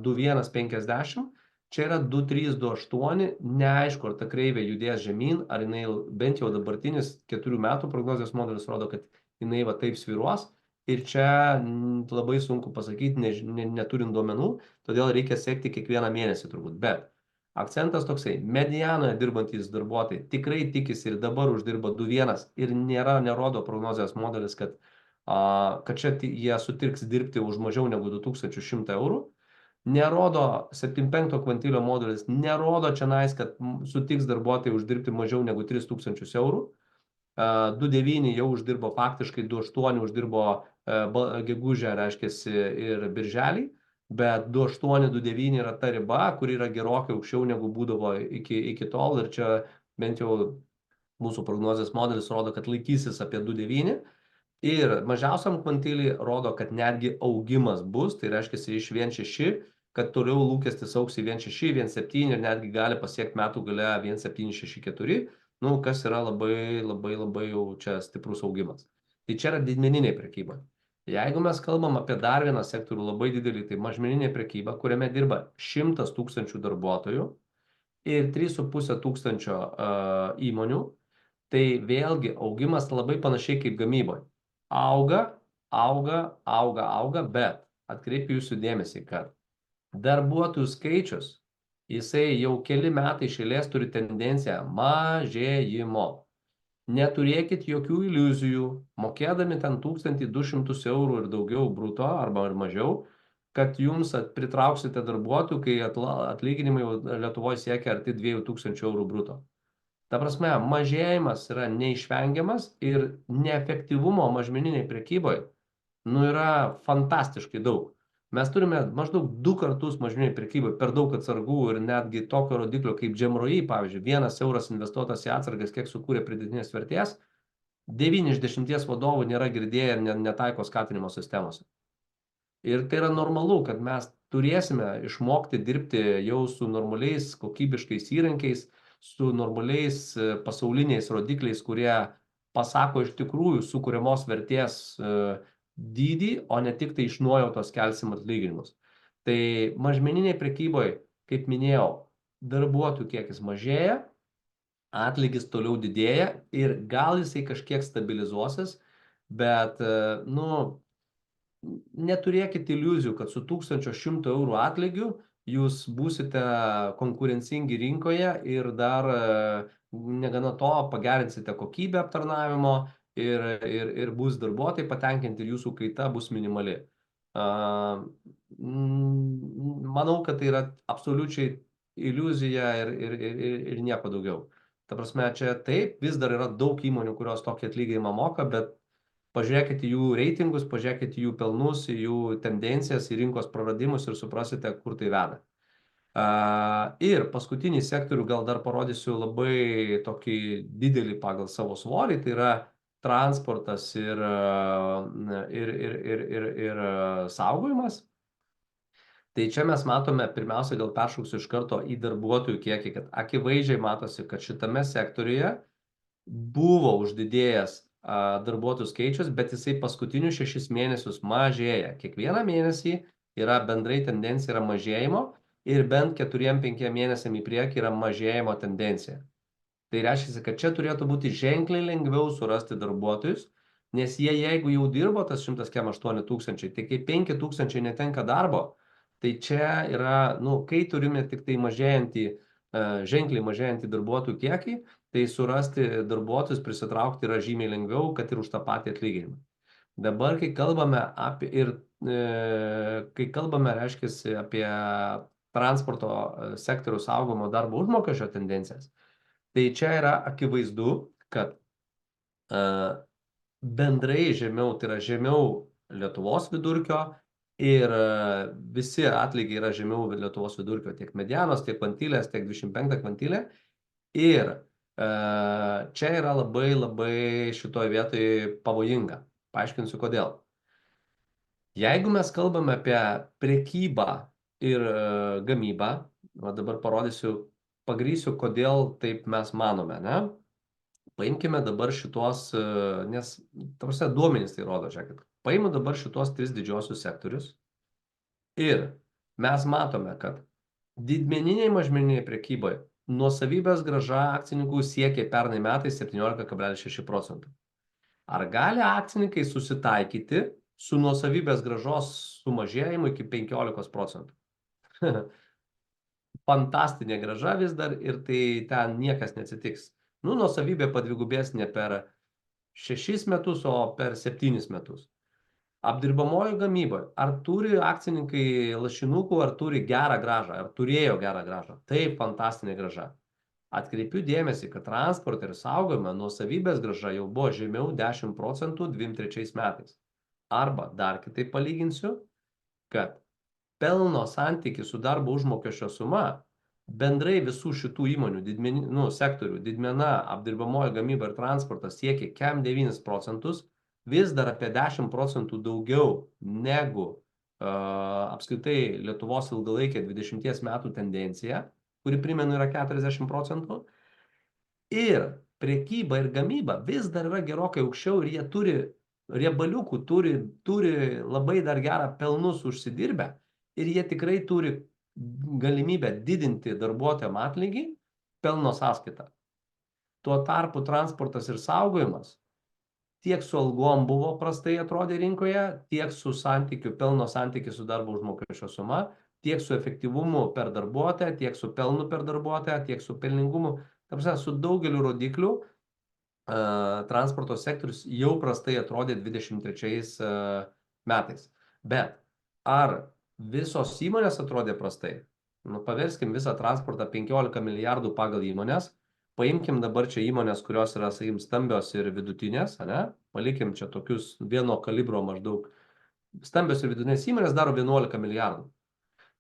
2,150. Čia yra 2,3, 2,8. Neaišku, ar ta kreivė judės žemyn, ar jinai bent jau dabartinis 4 metų prognozijos modelis rodo, kad jinai taip svyruos. Ir čia labai sunku pasakyti, neturint duomenų, todėl reikia sekti kiekvieną mėnesį turbūt. Bet akcentas toksai, medianoje dirbantys darbuotojai tikrai tikisi ir dabar uždirba 2,1 ir nerodo prognozijos modelis, kad čia jie sutirks dirbti už mažiau negu 2,100 eurų. Nerodo 7,5 kvantilio modelis, nerodo čia kad sutiks darbuotojai uždirbti mažiau negu 3,000 eurų. 2,9 jau uždirbo faktiškai, 2,8 uždirbo gegužę, reiškia, ir birželį. Bet 2,8, 2,9 yra ta riba, kuri yra gerokai aukščiau negu būdavo iki tol. Ir čia bent jau mūsų prognozės modelis rodo, kad laikysis apie 2,9. Ir mažiausiam kvantilį rodo, kad netgi augimas bus. Tai reiškia, iš 1,6, kad toliau lūkestis augs į 1,6, 1,7 ir netgi gali pasiekti metų gale 1,764. Kas yra labai jau čia stiprus augimas. Tai čia yra didmeninė prekyba. Jeigu mes kalbam apie dar vieną sektorių labai didelį, tai mažmeninė prekyba, kuriame dirba 100 tūkstančių darbuotojų ir 3,5 tūkstančio įmonių, tai vėlgi augimas labai panašiai kaip gamyboje. Auga, bet atkreipiu jūsų dėmesį, kad darbuotojų skaičius, jisai jau keli metai iš eilės turi tendenciją mažėjimo. Neturėkit jokių iliuzijų, mokėdami ten 1,200 eurų ir daugiau bruto arba ir mažiau, kad jums pritrauksite darbuotojų, kai atlyginimai Lietuvoje siekia arti 2,000 eurų bruto. Ta prasme, mažėjimas yra neišvengiamas ir neefektyvumo mažmeniniai prekyboje yra fantastiškai daug. Mes turime maždaug 2 kartus mažmeniniai prekybai per daug atsargų ir netgi tokio rodiklio kaip GMROI, pavyzdžiui, 1 euras investuotas į atsargas, kiek sukūrė pridėtinės vertės, 9 iš 10 vadovų nėra girdėję ir netaiko skatinimo sistemose. Ir tai yra normalu, kad mes turėsime išmokti dirbti jau su normaliais kokybiškais įrankiais, su normaliais pasauliniais rodikliais, kurie pasako iš tikrųjų sukūriamos vertės dydį, o ne tik tai iš nuojautos kelsim atlyginimus. Tai mažmeniniai prekyboje, kaip minėjau, darbuotojų kiekis mažėja, atlygis toliau didėja ir gal jisai kažkiek stabilizuosis, bet, neturėkite iliuzijų, kad su 1,100 eurų atlygiu jūs būsite konkurencingi rinkoje ir dar negana to pagerinsite kokybę aptarnavimo ir bus darbuotojai patenkinti ir jūsų kaita bus minimali. Manau, kad tai yra absoliučiai iliuzija ir nieko daugiau. Ta prasme, čia taip, vis dar yra daug įmonių, kurios tokį atlyginimą moka, bet pažiūrėkite jų reitingus, pažiūrėkite jų pelnus, jų tendencijas, į rinkos praradimus ir suprasite, kur tai veda. Ir paskutinį sektorių gal dar parodysiu labai tokį didelį pagal savo svorį, tai yra transportas ir saugojimas. Tai čia mes matome, pirmiausia, gal peršauksiu iš karto į darbuotojų kiekį, kad akivaizdžiai matosi, kad šitame sektoriuje buvo uždidėjęs darbuotojų skaičius, bet jisai paskutinius 6 mėnesius mažėja. Kiekvieną mėnesį yra bendrai tendencija yra mažėjimo ir bent 4-5 mėnesiam į priekį yra mažėjimo tendencija. Tai reiškia, kad čia turėtų būti ženkliai lengviau surasti darbuotojus, nes jie, jeigu jau dirbo tas 108 tūkstančiai, tai kai 5 tūkstančiai netenka darbo, tai čia yra, kai turime tik tai ženkliai mažėjantį darbuotojų kiekį, tai surasti darbuotojus, prisitraukti yra žymiai lengviau, kad ir už tą patį atlyginimą. Dabar, kai kalbame reiškia, apie transporto sektoriaus saugomo darbo užmokesčio tendencijas, tai čia yra akivaizdu, kad bendrai žemiau, tai yra žemiau Lietuvos vidurkio ir visi atlygiai yra žemiau Lietuvos vidurkio, tiek medianos, tiek kvantilės, tiek 25 kvantilė. Ir čia yra labai labai šitoje vietoje pavojinga. Paaiškinsiu kodėl. Jeigu mes kalbame apie prekybą ir gamybą, dabar pagrysiu, kodėl taip mes manome, ne? Paimkime dabar šitos, nes duomenys tai rodo, žiūrėkit, paimu dabar šitos 3 didžiosius sektorius ir mes matome, kad didmeniniai mažmeniniai prekyboje nuosavybės grąža akcininkų siekė pernai metais 17,6%. Ar gali akcininkai susitaikyti su nuosavybės grąžos sumažėjimu iki 15%? Fantastinė grąža vis dar ir tai ten niekas neatsitiks. Nuosavybė padvigubės ne per 6 metus, o per 7 metus. Apdirbamoji gamyba. Ar turi akcininkai lašinukų, ar turi gerą grąžą, ar turėjo gerą grąžą? Taip, fantastinė grąža. Atkreipiu dėmesį, kad transporte ir saugojime nuosavybės grąža jau buvo žemiau 10% 23 metais. Arba dar kitaip palyginsiu, kad pelno santykis su darbo užmokesčio suma bendrai visų šitų įmonių, sektorių, didmena, apdirbamoji gamyba ir transportas siekia kem 9%, vis dar apie 10% daugiau negu apskritai Lietuvos ilgalaikė 20 metų tendencija, kuri primenu yra 40%. Ir prekyba ir gamyba vis dar yra gerokai aukščiau ir jie turi riebaliukų, turi labai dar gerą pelnus užsidirbę ir jie tikrai turi galimybę didinti darbuotojam atlygį pelno sąskaitą. Tuo tarpu transportas ir saugojimas tiek su algom buvo prastai atrodė rinkoje, tiek su pelno santykiu su darbo užmokesčio suma, tiek su efektyvumu per darbuotoją, tiek su pelnu per darbuotoją, tiek su pelningumu. Su daugeliu rodiklių transporto sektorius jau prastai atrodė 23 metais. Bet ar visos įmonės atrodė prastai? Paverskim visą transportą 15 milijardų pagal įmonės. Paimkim dabar čia įmonės, kurios yra, sakykim, stambios ir vidutinės, ne? Palikim čia tokius vieno kalibro maždaug. Stambios ir vidutinės įmonės daro 11 milijardų.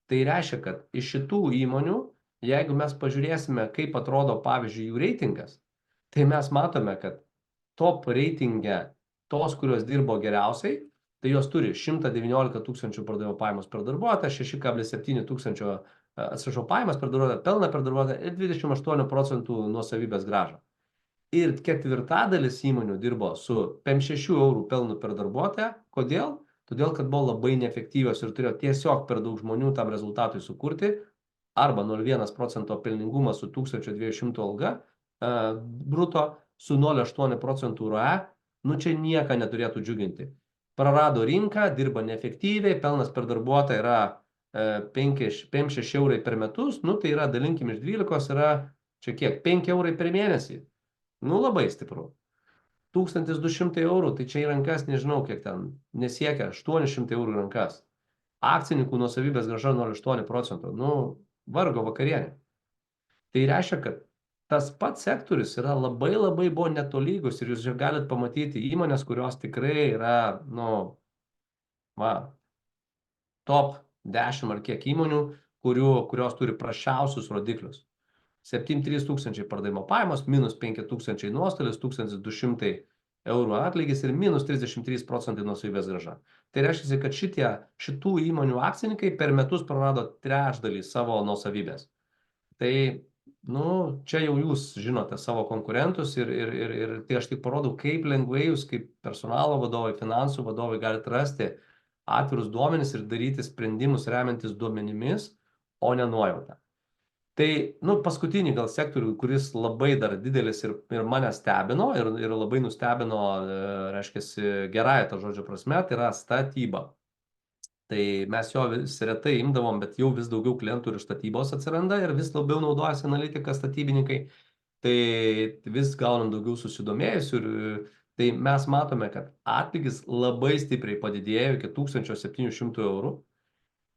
Tai reiškia, kad iš šitų įmonių, jeigu mes pažiūrėsime, kaip atrodo, pavyzdžiui, jų reitingas, tai mes matome, kad top reitinge tos, kurios dirbo geriausiai, tai jos turi 119 tūkstančių pardavimo pajamos per darbuotoją, 6,7 tūkstančio pajamas per darbuotoją, pelną per darbuotoją ir 28% nuosavybės grąžą. Ir ketvirtadalis įmonių dirbo su 56 eurų pelnu per darbuotoją. Kodėl? Todėl, kad buvo labai neefektyvios ir turėjo tiesiog per daug žmonių tam rezultatui sukurti, arba 0,1% pelningumas su 1200 alga bruto, su 0,8% ROE, čia nieko neturėtų džiuginti. Prarado rinką, dirba neefektyviai, pelnas per darbuotoją yra 5-6 eurai per metus, tai yra, dalinkim iš 12, yra čia kiek, 5 eurai per mėnesį. Labai stipru. 1200 eurų, tai čia į rankas, nežinau kiek ten, nesiekia 800 eurų į rankas. Akcininkų nuosavybės grąža 0,8%. Vargo vakarienė. Tai reiškia, kad tas pats sektorius yra labai labai buvo netolygus ir jūs galite pamatyti įmonės, kurios tikrai yra, top 10 ar kiek įmonių, kurios turi prasčiausius rodiklius. 7,3 tūkstančiai pardavimo pajamos, minus 5 tūkstančiai nuostolis, 1200 eurų atlygis ir minus 33% nuosavybės grąža. Tai reiškia, kad šitų įmonių akcininkai per metus prarado trečdalį savo nuosavybės. Tai, čia jau jūs žinote savo konkurentus ir tai aš tik parodau, kaip lengvai jūs kaip personalo vadovai, finansų vadovai galite rasti atvirus duomenis ir daryti sprendimus remiantis duomenimis, o ne nuojautą. Tai, paskutinį gal sektorių, kuris labai dar didelis ir mane stebino, ir labai nustebino, reiškia, gerąją to žodžio prasme, tai yra statyba. Tai mes jo vis retai imdavom, bet jau vis daugiau klientų ir statybos atsiranda ir vis labiau naudojasi analitika statybininkai. Tai vis gaunam daugiau susidomėjusių ir tai mes matome, kad atlygis labai stipriai padidėjo iki 1700 eurų.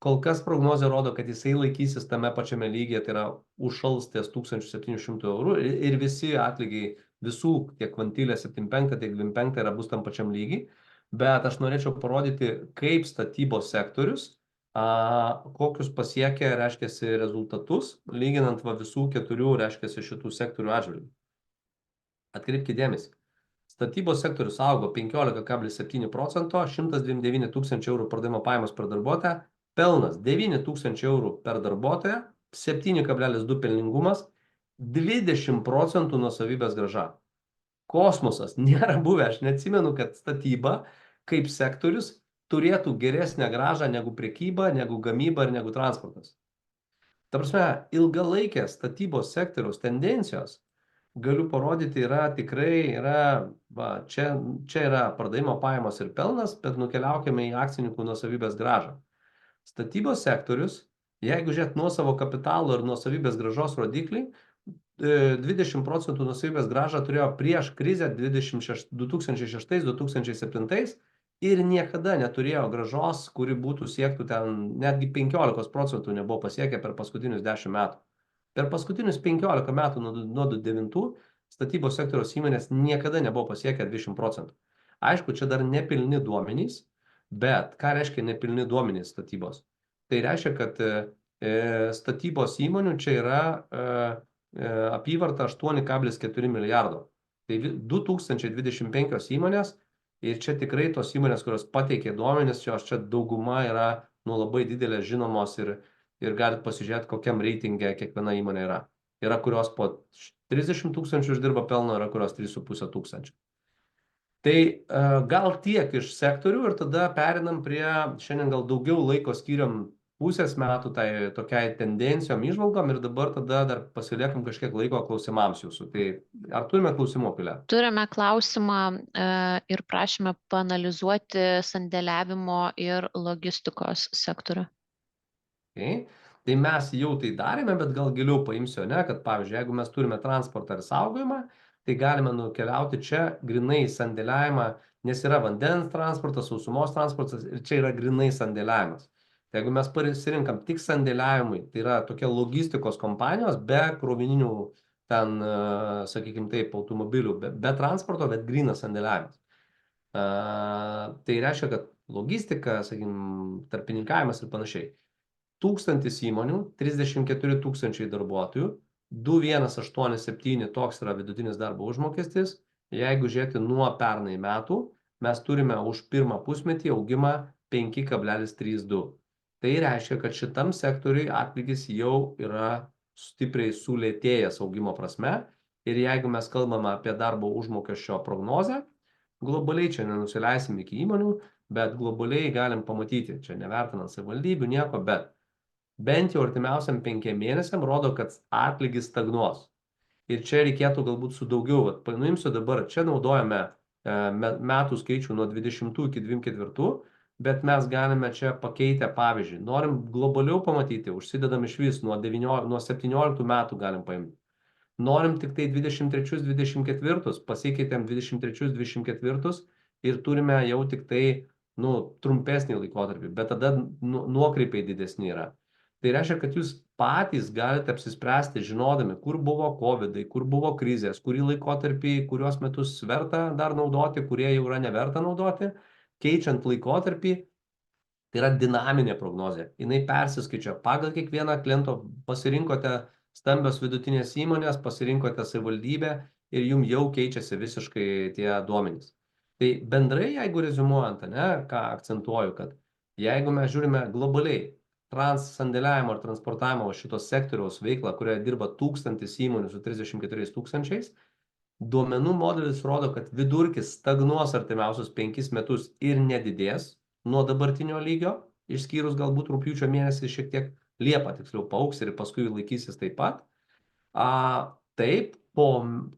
Kol kas prognozė rodo, kad jisai laikysis tame pačiame lygyje, tai yra užšals ties 1700 eurų ir visi atlygiai visų, tiek Vantilė 75, tiek 25 yra bus tam pačiam lygiai. Bet aš norėčiau parodyti, kaip statybos sektorius, kokius pasiekia, reiškiasi, rezultatus, lyginant visų keturių, reiškiasi, šitų sektorių atžvilgių. Atkreipkite dėmesį. Statybos sektorius augo 15,7%, 129 tūkstančių eurų pardavimo pajamos per darbuotoją, pelnas 9 tūkstančių eurų per darbuotoją, 7,2 pelningumas, 20% nuosavybės grąža. Kosmosas, nėra buvę, aš neatsimenu, kad statyba kaip sektorius turėtų geresnę grąžą negu prekyba, negu gamyba ir negu transportas. Ta prasme, ilgalaikės statybos sektoriaus tendencijos, galiu parodyti, tikrai čia yra pardavimo pajamos ir pelnas, bet nukeliaukime į akcininkų nuosavybės grąžą. Statybos sektorius, jeigu žiūrėt nuosavo kapitalo ir nuosavybės grąžos rodiklį, 20% nuosavybės grąžą turėjo prieš krizę 2006-2007 ir niekada neturėjo grąžos, kuri būtų siektų ten, netgi 15% nebuvo pasiekę per paskutinius 10 metų. Per paskutinius 15 metų nuo 2009 statybos sektoriaus įmonės niekada nebuvo pasiekę 20%. Aišku, čia dar nepilni duomenys, bet ką reiškia nepilni duomenys statybos? Tai reiškia, kad statybos įmonių čia yra apyvarta 8,4 milijardo. Tai 2025 įmonės ir čia tikrai tos įmonės, kurios pateikė duomenis, čia dauguma yra labai didelės žinomos ir galit pasižiūrėti, kokiam reitinge kiekviena įmonė yra. Yra, kurios po 30 tūkstančių uždirba pelno, yra, kurios 3,5 tūkstančių. Tai gal tiek iš sektorių ir tada perinam prie, šiandien gal daugiau laiko skiriam pusės metų tai tokiai tendencijom, įžvalgom ir dabar tada dar pasiliekam kažkiek laiko klausimams jūsų. Tai ar turime klausimų, Pilė? Turime klausimą ir prašymą paanalizuoti sandėliavimo ir logistikos sektorių. Okay. Tai mes jau tai darėme, bet gal giliau paimsiu, kad pavyzdžiui, jeigu mes turime transportą ir saugojimą, tai galime nukeliauti čia grinai sandėliavimą, nes yra vandens transportas, sausumos transportas ir čia yra grinai sandėliavimas. Tai jeigu mes pasirinkam tik sandėliavimui, tai yra tokie logistikos kompanijos be krovininių ten, sakykime taip, automobilių, be transporto, bet grynas sandėliavimas. Tai reiškia, kad logistika, sakykime, tarpininkavimas ir panašiai. 1000 įmonių, 34 tūkstančiai darbuotojų, 2187 toks yra vidutinis darbo užmokestis. Jeigu žiūrėti nuo pernai metų, mes turime už pirmą pusmetį augimą 5,32. Tai reiškia, kad šitam sektoriui atlygis jau yra stipriai sulėtėjęs augimo prasme. Ir jeigu mes kalbame apie darbo užmokesčio prognozę, globaliai čia nenusileisim iki įmonių, bet globaliai galim pamatyti, čia nevertinant savivaldybių nieko, bet bent jau artimiausiam 5 mėnesiam rodo, kad atlygis stagnuos. Ir čia reikėtų galbūt su daugiau, paimsiu dabar, čia naudojame metų skaičių nuo 20 iki 24, bet mes galime čia pakeitę pavyzdžiui. Norim globaliau pamatyti, užsidedam iš vis, nuo 17 metų galim paimti. Norim tik tai 23-24, pasikeitėm 23-24 ir turime jau tik tai trumpesnį laikotarpį, bet tada nuokreipiai didesni yra. Tai reiškia, kad jūs patys galite apsispręsti, žinodami, kur buvo COVID-ai, kur buvo krizės, kurį laikotarpį, kuriuos metus verta dar naudoti, kurie jau yra neverta naudoti, keičiant laikotarpį, tai yra dinaminė prognozė. Jinai persiskaičia pagal kiekvieną kliento, pasirinkote stambios vidutinės įmonės, pasirinkote savivaldybę ir jums jau keičiasi visiškai tie duomenys. Tai bendrai, jeigu rezumuojant, ką akcentuoju, kad jeigu mes žiūrime globaliai, sandėliavimo ir transportavimo šitos sektoriaus veiklą, kurioje dirba 1000 įmonių su 34 tūkstančiais, duomenų modelis rodo, kad vidurkis stagnuos artimiausius 5 metus ir nedidės nuo dabartinio lygio, išskyrus galbūt rugpjūčio mėnesį šiek tiek Liepą tiksliau paaugs ir paskui laikysis taip pat. Taip, po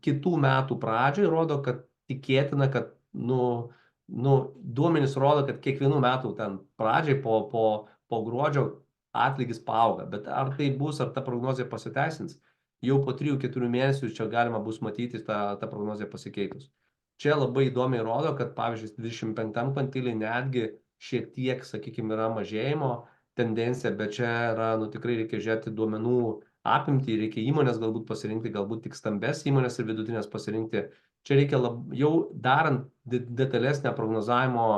kitų metų pradžioj rodo, kad tikėtina, kad duomenys rodo, kad kiekvienų metų ten pradžiai po gruodžio atlygis paauga. Bet ar tai bus, ar ta prognozija pasiteisins, jau po 3-4 mėnesių čia galima bus matyti tą prognozija pasikeitus. Čia labai įdomiai rodo, kad pavyzdžiui 25 kvartalui netgi šiek tiek, sakykime, yra mažėjimo tendencija, bet čia yra, tikrai reikia žiūrėti duomenų apimtį, reikia įmonės galbūt pasirinkti, galbūt tik stambes įmonės ir vidutinės pasirinkti. Čia reikia jau darant detalesnę prognozavimo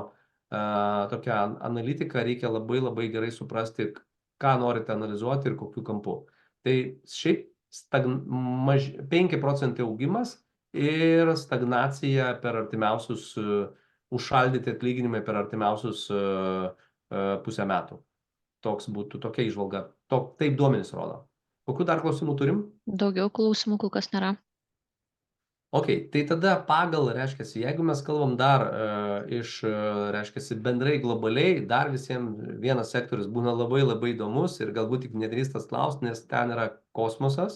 tokią analitiką, reikia labai gerai suprasti, ką norite analizuoti ir kokiu kampu. Tai šiaip 5 procentai augimas ir stagnacija per artimiausius, užšaldyti atlyginimai per artimiausius pusę metų. Tokia įžvalga. Taip duomenys rodo. Kokių dar klausimų turim? Daugiau klausimų kol kas nėra. Ok, tai tada pagal, reiškiasi, jeigu mes kalbam dar reiškiasi, bendrai globaliai, dar visiems vienas sektorius būna labai įdomus ir galbūt tik nedrįstas klausti, nes ten yra kosmosas,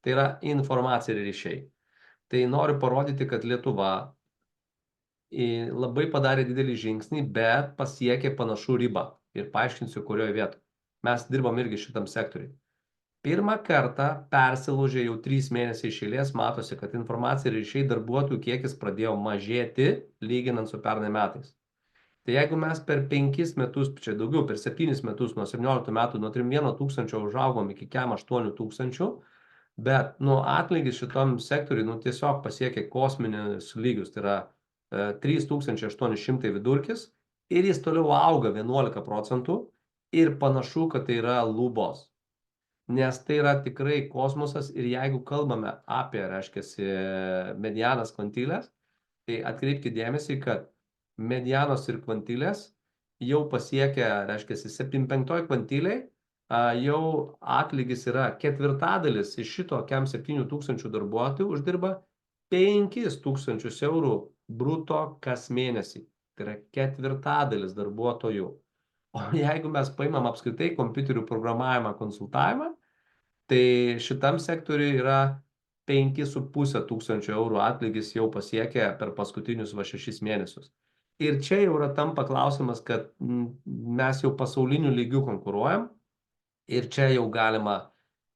tai yra informacija ir ryšiai. Tai noriu parodyti, kad Lietuva labai padarė didelį žingsnį, bet pasiekė panašų ribą. Ir paaiškinsiu, kurioje vietoje. Mes dirbam irgi šitam sektoriui. Pirmą kartą persilaužė jau 3 mėnesiai iš eilės, matosi, kad informacija ir ryšiai darbuotojų kiekis pradėjo mažėti, lyginant su pernai metais. Tai jeigu mes per 5 metus, čia daugiau, per 7 metus, nuo 17 metų, nuo 31 tūkstančio užaugom iki 8 tūkstančių, bet atlygis šitom sektoriui tiesiog pasiekė kosminius lygius, tai yra 3800 vidurkis ir jis toliau auga 11 procentų ir panašu, kad tai yra lubos. Nes tai yra tikrai kosmosas ir jeigu kalbame apie, reiškiasi, medianas kvantilės, tai atkreipkite dėmesį, kad medianos ir kvantilės jau pasiekia, reiškiasi, 75 kvantiliai, jau atlygis yra ketvirtadalis iš šito 7 tūkstančių darbuotojų uždirba 5 tūkstančius eurų bruto kas mėnesį. Tai yra ketvirtadalis darbuotojų. O jeigu mes paimam apskritai kompiuterių programavimą, konsultavimą, tai šitam sektoriui yra 5,5 tūkstančio eurų atlygis jau pasiekę per paskutinius 6 mėnesius. Ir čia jau yra tampa klausimas, kad mes jau pasauliniu lygiu konkuruojam ir čia jau galima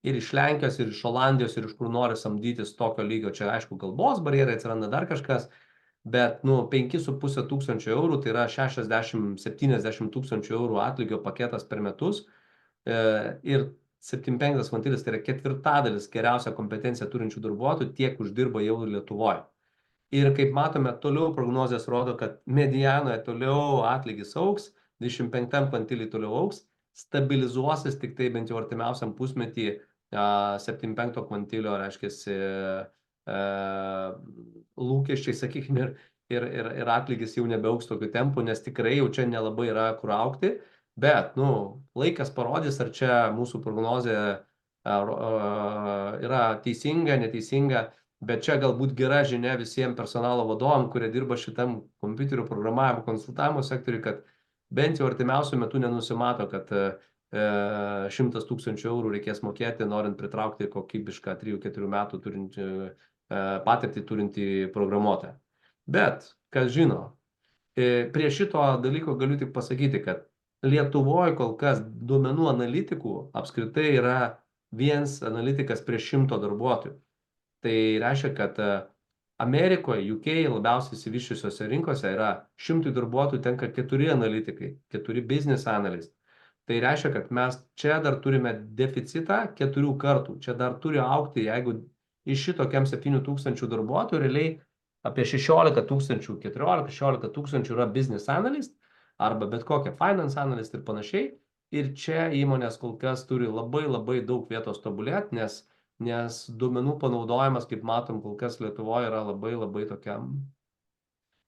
ir iš Lenkijos, ir iš Olandijos, ir iš kur nori samdytis tokio lygio. Čia, aišku, kalbos barjerai atsiranda dar kažkas, bet 5,5 tūkstančio eurų, tai yra 60-70 tūkstančių eurų atlygio paketas per metus. Ir 75 kvantilis, tai yra ketvirtadalis geriausią kompetenciją turinčių darbuotojų, tiek uždirba jau Lietuvoje. Ir kaip matome, toliau prognozijas rodo, kad medianoje toliau atlygis augs, 25 kvantilį toliau augs, stabilizuosis tik tai bent jau artimiausiam pusmetį 75 kvantilio, reiškiasi, lūkesčiai, sakykime, ir atlygis jau nebeaugs tokiu tempu, nes tikrai jau čia nelabai yra kur augti. Bet, laikas parodys, ar čia mūsų prognozė yra teisinga, neteisinga, bet čia galbūt gera žinia visiems personalo vadovam, kurie dirba šitam kompiuterių programavimo konsultavimo sektoriui, kad bent jau artimiausiu metu nenusimato, kad 100 tūkstančių eurų reikės mokėti, norint pritraukti kokybišką 3-4 metų patirtį turintį programuotoją. Bet, kas žino, prie šito dalyko galiu tik pasakyti, kad Lietuvoje kol kas duomenų analitikų apskritai yra vienas analitikas prieš 100 darbuotojų. Tai reiškia, kad Amerikoje, UK, labiausiai išsivysčiusiose rinkose yra 100 darbuotojų tenka 4 analitikai, 4 business analyst. Tai reiškia, kad mes čia dar turime deficitą 4 kartų. Čia dar turi augti, jeigu iš šitokiam 7 tūkstančių darbuotojų realiai apie 16 tūkstančių, 14-16 tūkstančių yra business analyst, arba bet kokia finance analyst ir panašiai. Ir čia įmonės kol kas turi labai daug vietos tobulėti, nes duomenų panaudojimas, kaip matom, kol kas Lietuvoje yra labai tokiam,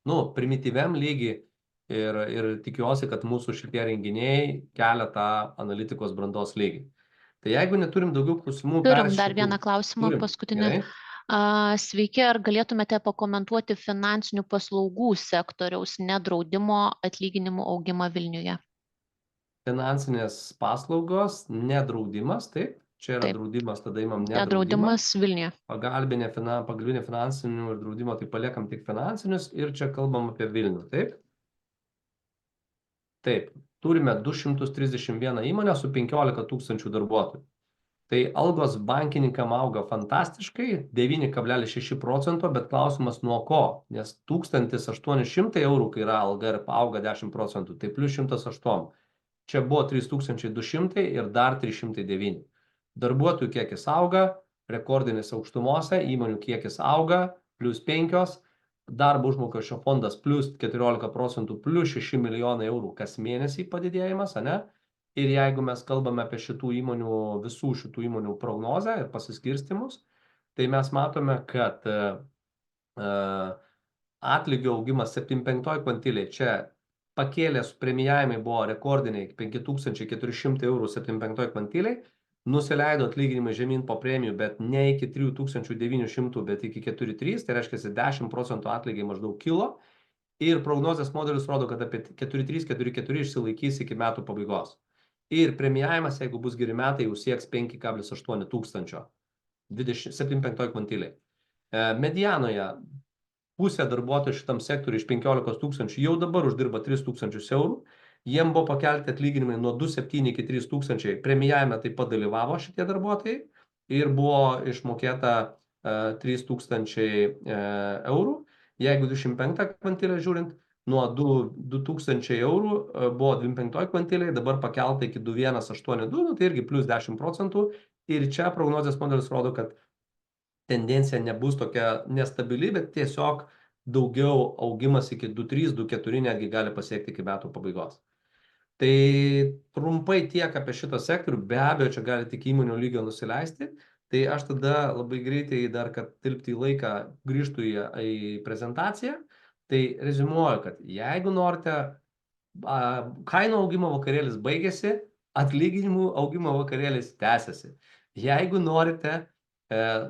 primityviam lygiai ir tikiuosi, kad mūsų šitie renginiai kelia tą analitikos brandos lygį. Tai jeigu neturim daugiau klausimų... Turim dar vieną klausimą, paskutinį. Sveiki, ar galėtumėte pakomentuoti finansinių paslaugų sektoriaus nedraudimo atlyginimų augimą Vilniuje? finansinės paslaugos, nedraudimas, taip, čia yra Taip. draudimas, tada imam nedraudimą. Nedraudimas Vilniuje. Pagalbinė finansinių ir draudimo, tai paliekam tik finansinius ir čia kalbam apie Vilnių, taip? Taip, turime 231 įmonę su 15 000 darbuotojų. Tai algos bankininkam auga fantastiškai, 9,6%, bet klausimas nuo ko? Nes 1800 eurų, kai yra alga ir auga 10%, tai plus 108. Čia buvo 3200 ir dar 309. Darbuotojų kiekis auga, rekordinis aukštumose, įmonių kiekis auga, plus 5, darbo užmokesčio fondas plus 14%, plus 6 milijonai eurų kas mėnesį padidėjimas, ane? Ir jeigu mes kalbame apie visų šitų įmonių prognozę ir pasiskirstimus, tai mes matome, kad atlygio augimas 75 kvantilė čia pakėlės premijavimai buvo rekordiniai 5400 eurų 75 kvantilė, nusileido atlyginimai žemyn po premijų, bet ne iki 3900, bet iki 4,3, tai reiškia 10% atlygiai maždaug kilo ir prognozės modelis rodo, kad apie 4,3-4,4 išsilaikys iki metų pabaigos. Ir premijavimas, jeigu bus geri metai, jau sieks 5,8 tūkstančio 75 kvantilė. Medianoje pusė darbuotojų šitam sektoriui iš 15 000 jau dabar uždirba 3 000 eurų. Jiem buvo pakelti atlyginimai nuo 2,7 iki 3 000. Premijavime taip pat dalyvavo šitie darbuotojai ir buvo išmokėta 3 000 eurų. Jeigu 25 kvantilę žiūrint, nuo 2000 eurų buvo 25 kvantilė, dabar pakelta iki 2182, tai irgi plus 10%. Ir čia prognozės modelis rodo, kad tendencija nebus tokia nestabili, bet tiesiog daugiau augimas iki 2,3, 2,4 netgi gali pasiekti iki metų pabaigos. Tai trumpai tiek apie šitą sektorių, be abejo, čia gali tik įmonių lygio nusileisti. Tai aš tada labai greitai dar, kad tilpti į laiką, grįžtų į prezentaciją. Tai reziumuoju, kad jeigu norite, kainų augimo vakarėlis baigėsi, atlyginimų augimo vakarėlis tęsiasi. Jeigu norite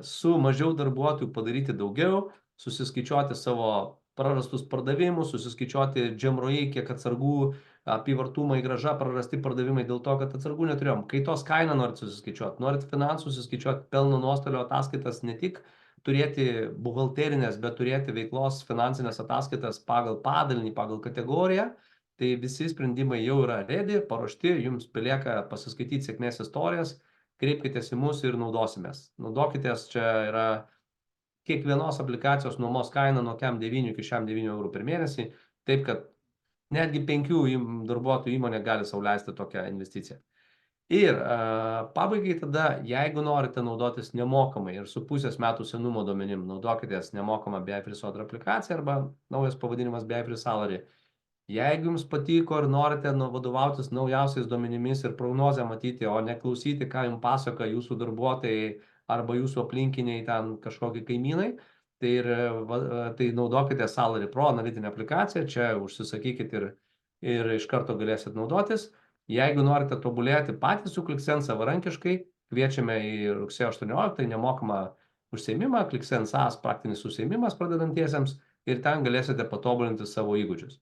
su mažiau darbuotojų padaryti daugiau, susiskaičiuoti savo prarastus pardavimus, susiskaičiuoti GMROI, kiek atsargų, apyvartumai, grąža, prarasti pardavimai dėl to, kad atsargų neturėjom. Kaitos kainą norit susiskaičiuoti, norit finansų susiskaičiuoti, pelno nuostolio ataskaitas, ne tik turėti buhalterinės, bet turėti veiklos finansinės ataskaitas pagal padalinį, pagal kategoriją. Tai visi sprendimai jau yra ready, paruošti, jums belieka pasiskaityti sėkmės istorijas, kreipkitės į mus ir naudosimės. Naudokitės, čia yra kiekvienos aplikacijos nuomos kaina nuo KM9 iki šiam 9 eurų per mėnesį, taip kad netgi 5 darbuotojų įmonė gali sau leisti tokią investiciją. Ir pabaigai tada, jeigu norite naudotis nemokamai ir su pusės metų senumo duomenim, naudokitės nemokamą BI Sodra aplikaciją arba naujas pavadinimas BI Salary. Jeigu jums patiko ir norite vadovautis naujausiais duomenimis ir prognozę matyti, o neklausyti, ką jums pasaka jūsų darbuotojai arba jūsų aplinkiniai ten kažkokie kaimynai, tai naudokite Salary Pro analitinę aplikaciją, čia užsisakykit ir iš karto galėsit naudotis. Jeigu norite tobulėti patys su ClickSense savarankiškai, kviečiame į rugsėjo 18 nemokamą užsiėmimą, ClickSense SaaS praktinis užsiėmimas pradedantiesiems ir ten galėsite patobulinti savo įgūdžius.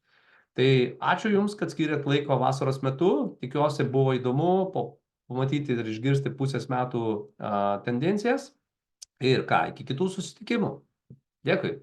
Tai ačiū Jums, kad skyrėt laiko vasaros metu, tikiuosi buvo įdomu pamatyti ir išgirsti pusės metų tendencijas ir iki kitų susitikimų. Dėkui.